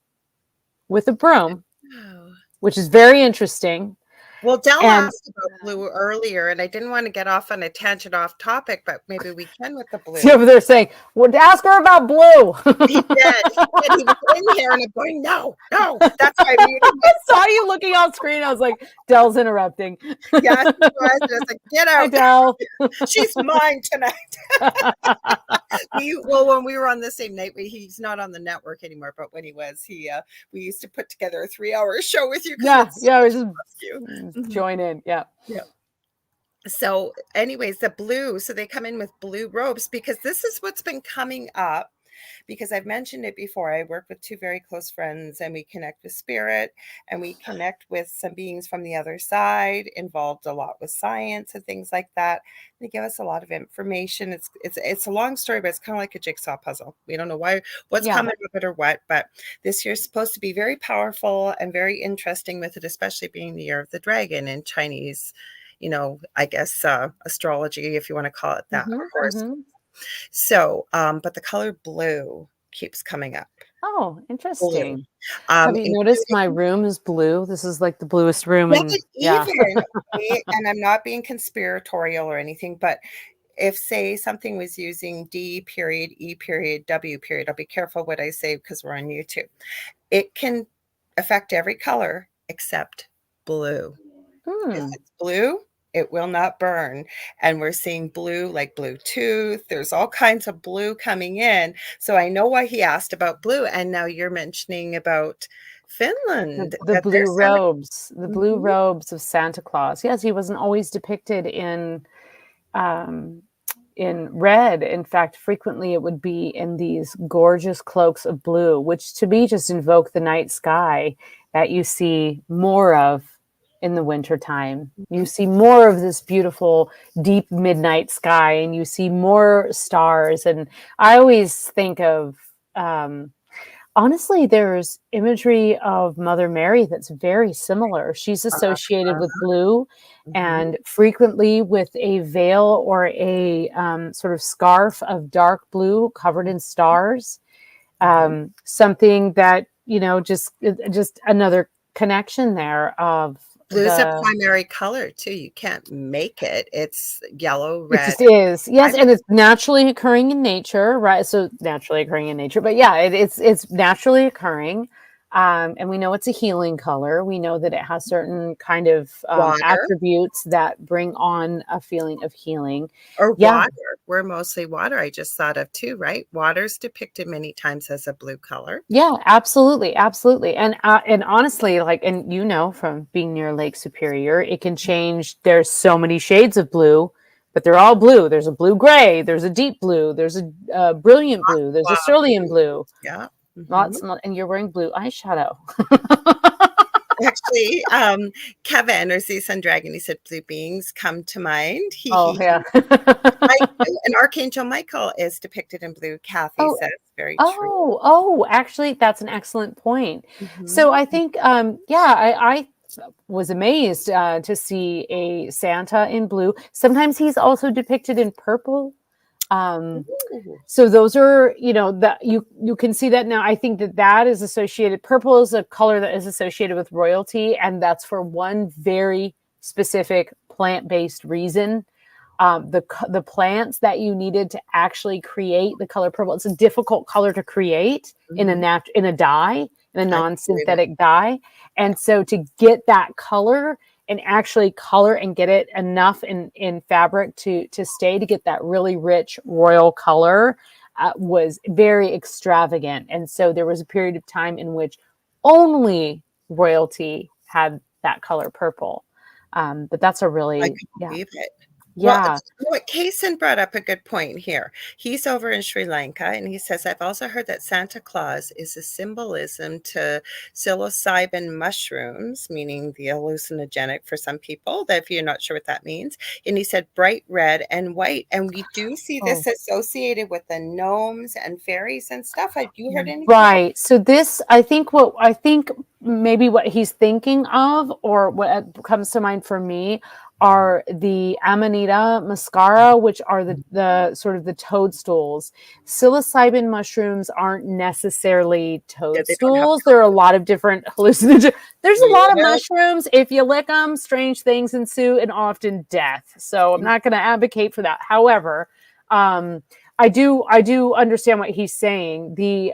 which is very interesting. Well, Dell asked about blue earlier, and I didn't want to get off on a tangent off topic, but maybe we can with the blue. See over there saying, well, ask her about blue. He did. He was in here, and I'm going, no. That's why I saw you looking on screen. I was like, Dell's interrupting. Yes, he was. I was like, get out. Hi, Dell. She's mine tonight. When we were on the same night, he's not on the network anymore, but when he was, we used to put together a 3-hour show with you. Yeah, it was just join in. Yeah. So anyways, the blue, so they come in with blue robes, because this is what's been coming up, because I've mentioned it before. I work with two very close friends, and we connect with spirit, and we connect with some beings from the other side, involved a lot with science and things like that. They give us a lot of information. It's a long story, but it's kind of like a jigsaw puzzle. We don't know what's coming with it or what, but this year's supposed to be very powerful and very interesting with it, especially being the year of the dragon in Chinese, I guess astrology, if you want to call it that, of course. So, but the color blue keeps coming up. Oh, interesting. Have you noticed my room is blue? This is like the bluest room. And I'm not being conspiratorial or anything, but if, say, something was using D period, E period, W period, I'll be careful what I say because we're on YouTube. It can affect every color except blue. If it's blue, it will not burn. And we're seeing blue, like Bluetooth. There's all kinds of blue coming in. So I know why he asked about blue. And now you're mentioning about Finland. The blue robes, the blue robes of Santa Claus. Yes, he wasn't always depicted in red. In fact, frequently it would be in these gorgeous cloaks of blue, which to me just invoke the night sky that you see more of in the wintertime. You see more of this beautiful deep midnight sky, and you see more stars. And I always think of honestly, there's imagery of Mother Mary that's very similar. She's associated with blue, and frequently with a veil or a sort of scarf of dark blue covered in stars. Something that, just another connection there of Blue's a the primary color too. You can't make it. It's yellow, it red. just is. Yes, and it's naturally occurring in nature, right? So naturally occurring in nature, but yeah, it's naturally occurring. And we know it's a healing color. We know that it has certain kind of Water attributes that bring on a feeling of healing. or Yeah, water. We're mostly water. I just thought of too, right? Water's depicted many times as a blue color. yeah, absolutely, absolutely. And honestly, like, and you know, from being near Lake Superior, it can change. There's so many shades of blue, but they're all blue. There's a blue gray, there's a deep blue, there's a brilliant blue, there's a cerulean Blue. blue. Yeah. Hmm. Lots, and you're wearing blue eyeshadow. Actually, Kevin or Z Sun Dragon, he said blue beings come to mind. Oh yeah. I do. And Archangel Michael is depicted in blue. Kathy Oh, says very true. oh, actually, that's an excellent point. So Hmm. I think, yeah, I was amazed to see a Santa in blue. Sometimes he's also depicted in purple. Um, Ooh. so those are, you know, that you can see that now. I think that that is associated. Purple is a color that is associated with royalty, and that's for one very specific plant-based reason. The plants that you needed to actually create the color purple. It's a difficult color to create in Mhm. in a dye, in a I believe it. non-synthetic dye. Yeah. And so to get that color and actually color and get it enough in fabric to stay, to get that really rich royal color, was very extravagant. And so there was a period of time in which only royalty had that color purple. But that's a I really, could yeah, believe it. Well, yeah. what Kason brought up a good point here. He's over in Sri Lanka, and he says, I've also heard that Santa Claus is a symbolism to psilocybin mushrooms, meaning the hallucinogenic for some people, that if you're not sure what that means. And he said bright red and white. And we do see Oh, this associated with the gnomes and fairies and stuff. Have you heard anything about right. So this, I think maybe what he's thinking of, or what comes to mind for me, are the Amanita muscara, which are the sort of the toadstools. Psilocybin mushrooms aren't necessarily that? They don't have toadstools. There are a lot of different hallucinogens. There's a lot of color. mushrooms. If you lick them, strange things ensue, and often death. So I'm not going to advocate for that. However, um, I do understand what he's saying. The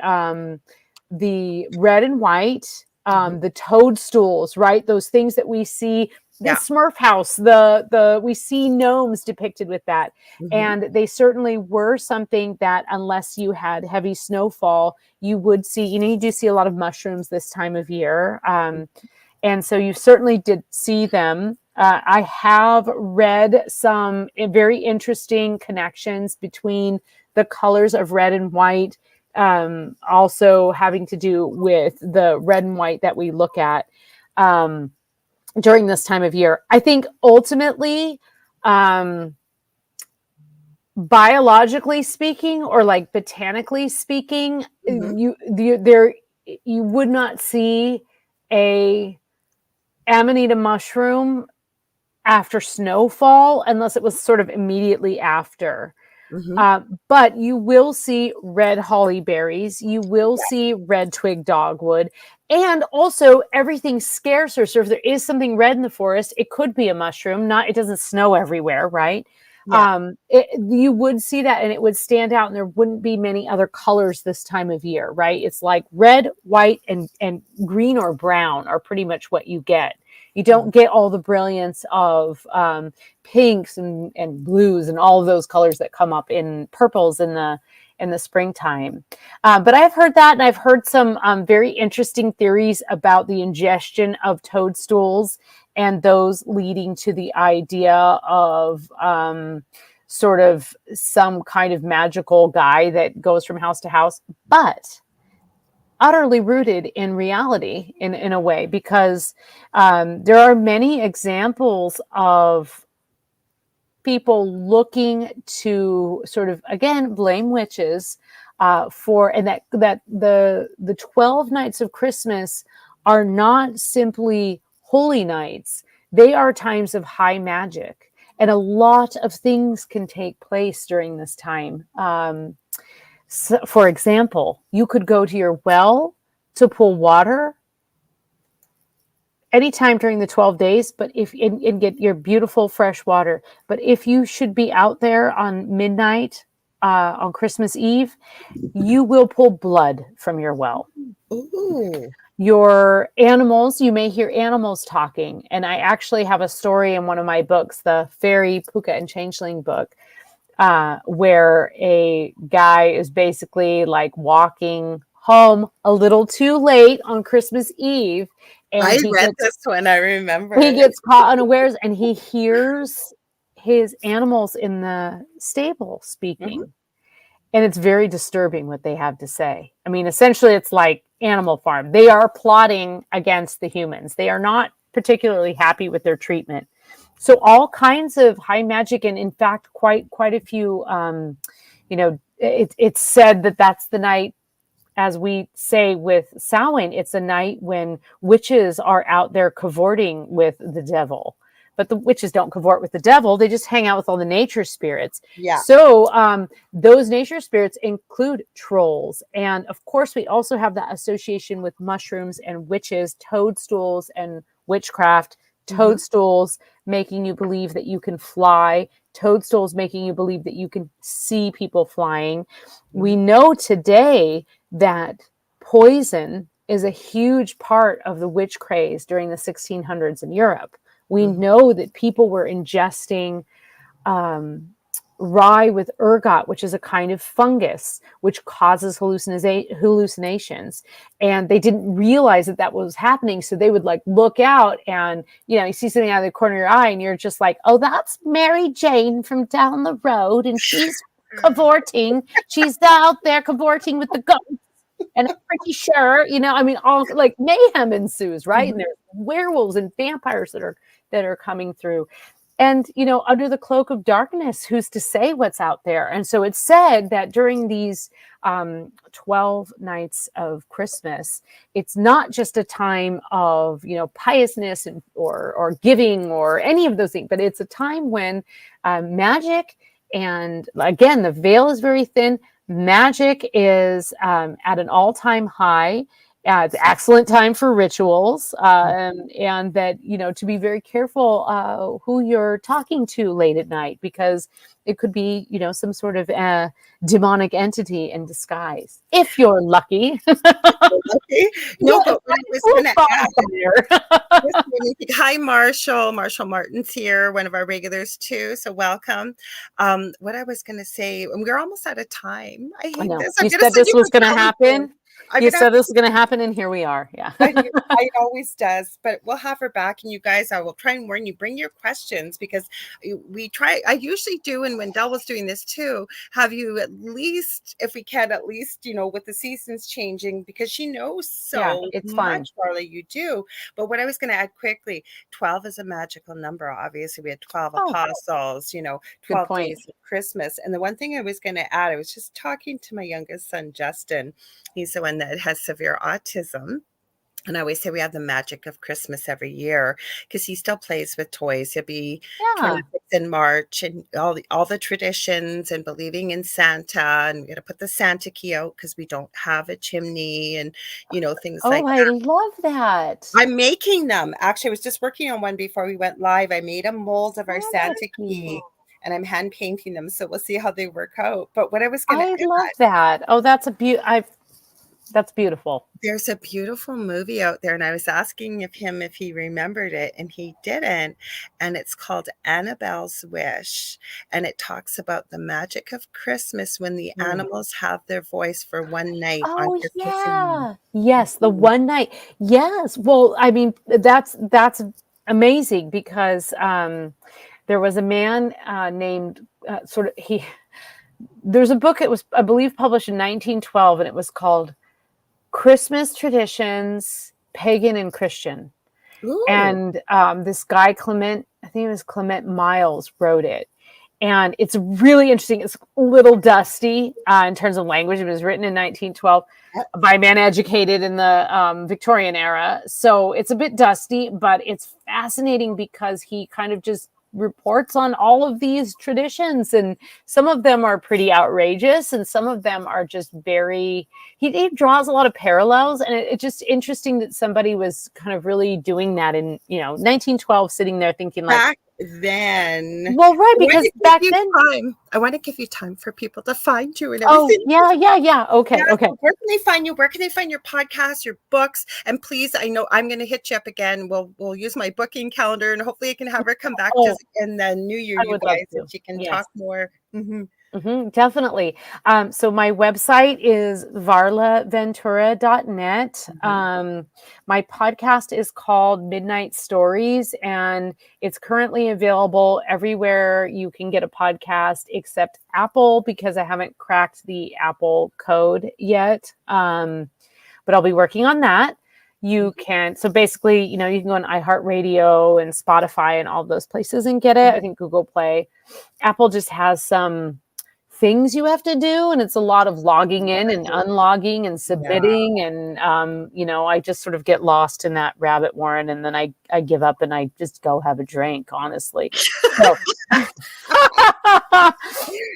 red and white, Mhm. the toadstools, right? Those things that we see, the Yeah. Smurf house, the we see gnomes depicted with that. Mhm. And they certainly were something that, unless you had heavy snowfall, you would see, you know, you do see a lot of mushrooms this time of year. And so you certainly did see them. I have read some very interesting connections between the colors of red and white, also having to do with the red and white that we look at during this time of year. I think ultimately, um, biologically speaking, or like botanically speaking, Mhm. you would not see a Amanita mushroom after snowfall unless it was sort of immediately after. Mhm. But you will see red holly berries. You will Yeah. see red twig dogwood. And also everything's scarcer. So if there is something red in the forest, it could be a mushroom. Not, it doesn't snow everywhere, right? Yeah. You would see that and it would stand out, and there wouldn't be many other colors this time of year, right? It's like red, white, and green or brown are pretty much what you get. You Mhm. don't get all the brilliance of pinks and blues and all of those colors that come up in purples in the springtime. But I've heard that, and I've heard some very interesting theories about the ingestion of toadstools and those leading to the idea of sort of some kind of magical guy that goes from house to house, but utterly rooted in reality in a way, because there are many examples of people looking to sort of, again, blame witches for, and that the 12 nights of Christmas are not simply holy nights. They are times of high magic, and a lot of things can take place during this time. So, for example, you could go to your well to pull water, anytime during the 12 days, but if and get your beautiful fresh water. But if you should be out there on midnight on Christmas Eve, you will pull blood from your well. Ooh. Your animals, you may hear animals talking. And I actually have a story in one of my books, the Fairy, Puka, and Changeling book, where a guy is basically like walking home a little too late on Christmas Eve, I and he read gets this one. I remember he it. gets caught unawares, and he hears his animals in the stable Mhm. speaking. And it's very disturbing what they have to say. I mean, essentially, it's like Animal Farm. They are plotting against the humans. They are not particularly happy with their treatment. So all kinds of high magic, and in fact, quite a few. It's said that that's the night, as we say with Samhain, it's a night when witches are out there cavorting with the devil. But the witches don't cavort with the devil; they just hang out with all the nature spirits. Yeah. So those nature spirits include trolls, and of course, we also have that association with mushrooms and witches, toadstools, and witchcraft. Mhm. Toadstools making you believe that you can fly. Toadstools making you believe that you can see people flying. We Mhm. know today that poison is a huge part of the witch craze during the 1600s in Europe. We Mhm. know that people were ingesting um, rye with ergot, which is a kind of fungus which causes hallucinations. And they didn't realize that that was happening. So they would like look out and, you see something out of the corner of your eye and you're just like, oh, that's Mary Jane from down the road. And she's cavorting. She's out there cavorting with the ghost. And I'm pretty sure, I mean, all like mayhem ensues, right? And Mhm. there's werewolves and vampires that are coming through. And, under the cloak of darkness, who's to say what's out there? And so it's said that during these 12 nights of Christmas, it's not just a time of, piousness or giving or any of those things, but it's a time when magic, and again, the veil is very thin. Magic is at an all-time high. It's an excellent time for rituals, and that, to be very careful who you're talking to late at night, because it could be, some sort of demonic entity in disguise. If you're lucky, Okay. No, you'll but what I find was a gonna add, bonfire. just made me think, hi, Marshall. Marshall Martin's here, one of our regulars too. So welcome. What I was gonna say, and we're almost out of time. I I hate know. this. I'm You gonna said send this you was my going to calendar. happen. I'm You gonna have said to. this was going to happen, and here we are. Yeah. I knew it always does, but we'll have her back. And you guys, I will try and warn you, bring your questions, because we try. I usually do, and when Del was doing this too, have you at least, if we can, at least, with the seasons changing, because she knows Yeah, so it's fine. much, Marla, you do. But what I was going to add quickly, 12 is a magical number. Obviously, we had 12 Oh, apostles, good 12 point. days of Christmas. And the one thing I was going to add, I was just talking to my youngest son, Justin. He's the one that has severe autism. And I always say we have the magic of Christmas every year, because he still plays with toys. He'll be Yeah. 26 in March, and all the traditions and believing in Santa, and we're gonna put the Santa key out because we don't have a chimney, and things Oh, like I love that. that. I'm making them. Actually, I was just working on one before we went live. I made a mold of our Santa Santa key. key, and I'm hand painting them. So we'll see how they work out. But what I was gonna I love that. Oh, that's beautiful. There's a beautiful movie out there, and I was asking if he remembered it, and he didn't. And it's called Annabelle's Wish, and it talks about the magic of Christmas when the Mm. animals have their voice for one night on Oh, Christmas Eve. yeah. Yes, the Mhm. one night. Yes. Well, I mean, that's amazing, because there was a man named sort of he. There's a book. It was, I believe, published in 1912, and it was called Christmas Traditions, Pagan and Christian. Ooh. And this guy Clement, I think it was Clement Miles, wrote it. And it's really interesting. It's a little dusty in terms of language. It was written in 1912 Yep. by a man educated in the Victorian era. So it's a bit dusty, but it's fascinating because he kind of just reports on all of these traditions, and some of them are pretty outrageous, and some of them are just very. He draws a lot of parallels, and it's just interesting that somebody was kind of really doing that in 1912, sitting there thinking like. Back then. Well, right, because back then. I want to give you time for people to find you and Oh, everything. yeah. Okay. So where can they find you? Where can they find your podcast, your books? And please, I know I'm going to hit you up again. We'll use my booking calendar, and hopefully I can have her come back just in the new year, you guys, and she can talk more. Definitely. So my website is varlaventura.net. My podcast is called Midnight Stories, and it's currently available everywhere you can get a podcast except Apple, because I haven't cracked the Apple code yet. But I'll be working on that. You can, so basically, you can go on iHeartRadio and Spotify and all those places and get it. I think Google Play. Apple just has some things you have to do, and it's a lot of logging in and unlogging and submitting, and I just sort of get lost in that rabbit warren, and then I give up and I just go have a drink, honestly.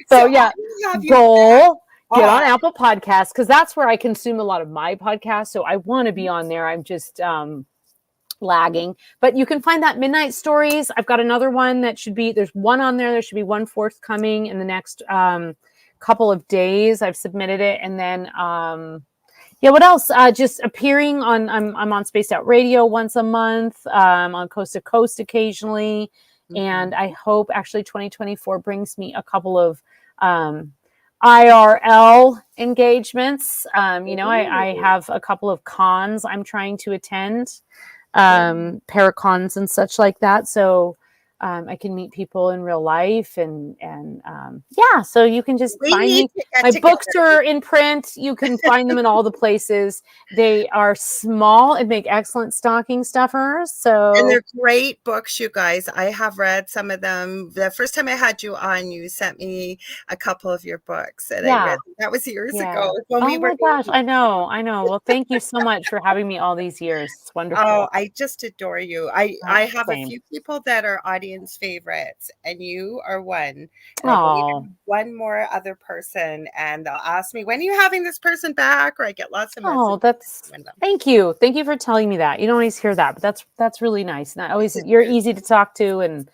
So yeah, goal, get on Apple Podcasts, because that's where I consume a lot of my podcasts, so I want to be on there. I'm just lagging, but you can find that Midnight Stories. I've got another one that there's one on there. There should be one forthcoming in the next couple of days. I've submitted it. And then, what else? Just appearing on, I'm on Spaced Out Radio once a month, on Coast to Coast occasionally. And I hope actually 2024 brings me a couple of IRL engagements. I have a couple of cons I'm trying to attend. Paracons and such like that, so I can meet people in real life, and so you can just find me. My books are in print. You can find them in all the places. They are small and make excellent stocking stuffers. And they're great books, you guys. I have read some of them. The first time I had you on, you sent me a couple of your books, and I read them. That was years ago. My gosh, I know. Well, thank you so much for having me all these years. It's wonderful. Oh, I just adore you. I have a few people that are audience favorites, and you are one. And I one more other person, and they'll ask me, when are you having this person back? Or I get lots of messages. Thank you for telling me that. You don't always hear that, but that's really nice. And you're easy to talk to, and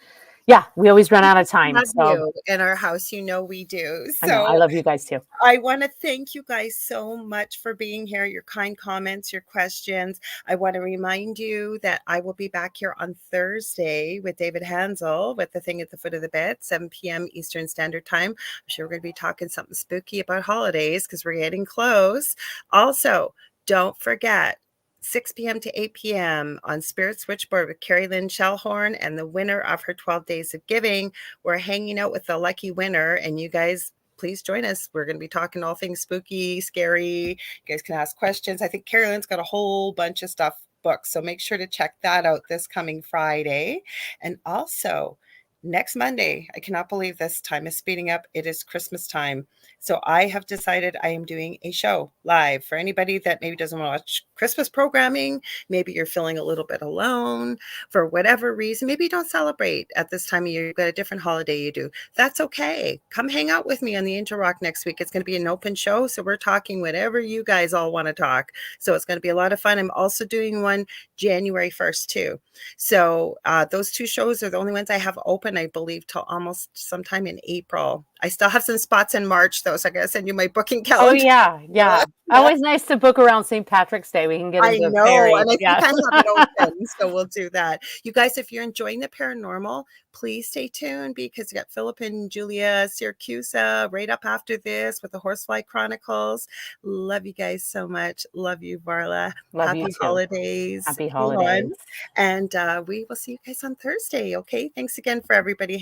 we always run out of time. You in our house, we do. So I love you guys too. I want to thank you guys so much for being here, your kind comments, your questions. I want to remind you that I will be back here on Thursday with David Hansel with The Thing at the Foot of the Bed, 7 p.m. Eastern Standard Time. I'm sure we're going to be talking something spooky about holidays because we're getting close. Also, don't forget, 6 p.m. to 8 p.m. on Spirit Switchboard with Carrie Lynn Shellhorn and the winner of her 12 Days of Giving. We're hanging out with the lucky winner, and you guys, please join us. We're going to be talking all things spooky, scary. You guys can ask questions. I think Carrie Lynn's got a whole bunch of stuff booked, so make sure to check that out this coming Friday. And also, next Monday, I cannot believe this time is speeding up. It is Christmas time. So I have decided I am doing a show live for anybody that maybe doesn't want to watch Christmas programming. Maybe you're feeling a little bit alone for whatever reason. Maybe you don't celebrate at this time of year. You've got a different holiday you do. That's okay. Come hang out with me on the Interrock next week. It's going to be an open show. So we're talking whatever you guys all want to talk. So it's going to be a lot of fun. I'm also doing one January 1st too. So those two shows are the only ones I have open, I believe, till almost sometime in April. I still have some spots in March, though, so I got to send you my booking calendar. Oh, yeah. Always nice to book around St. Patrick's Day. We can get into and I think I have it open, so we'll do that. You guys, if you're enjoying the paranormal, please stay tuned, because you got Philip and Julia Syracusa right up after this with the Horsefly Chronicles. Love you guys so much. Love you, Varla. Happy holidays. Happy holidays. And we will see you guys on Thursday, okay? Thanks again for everybody.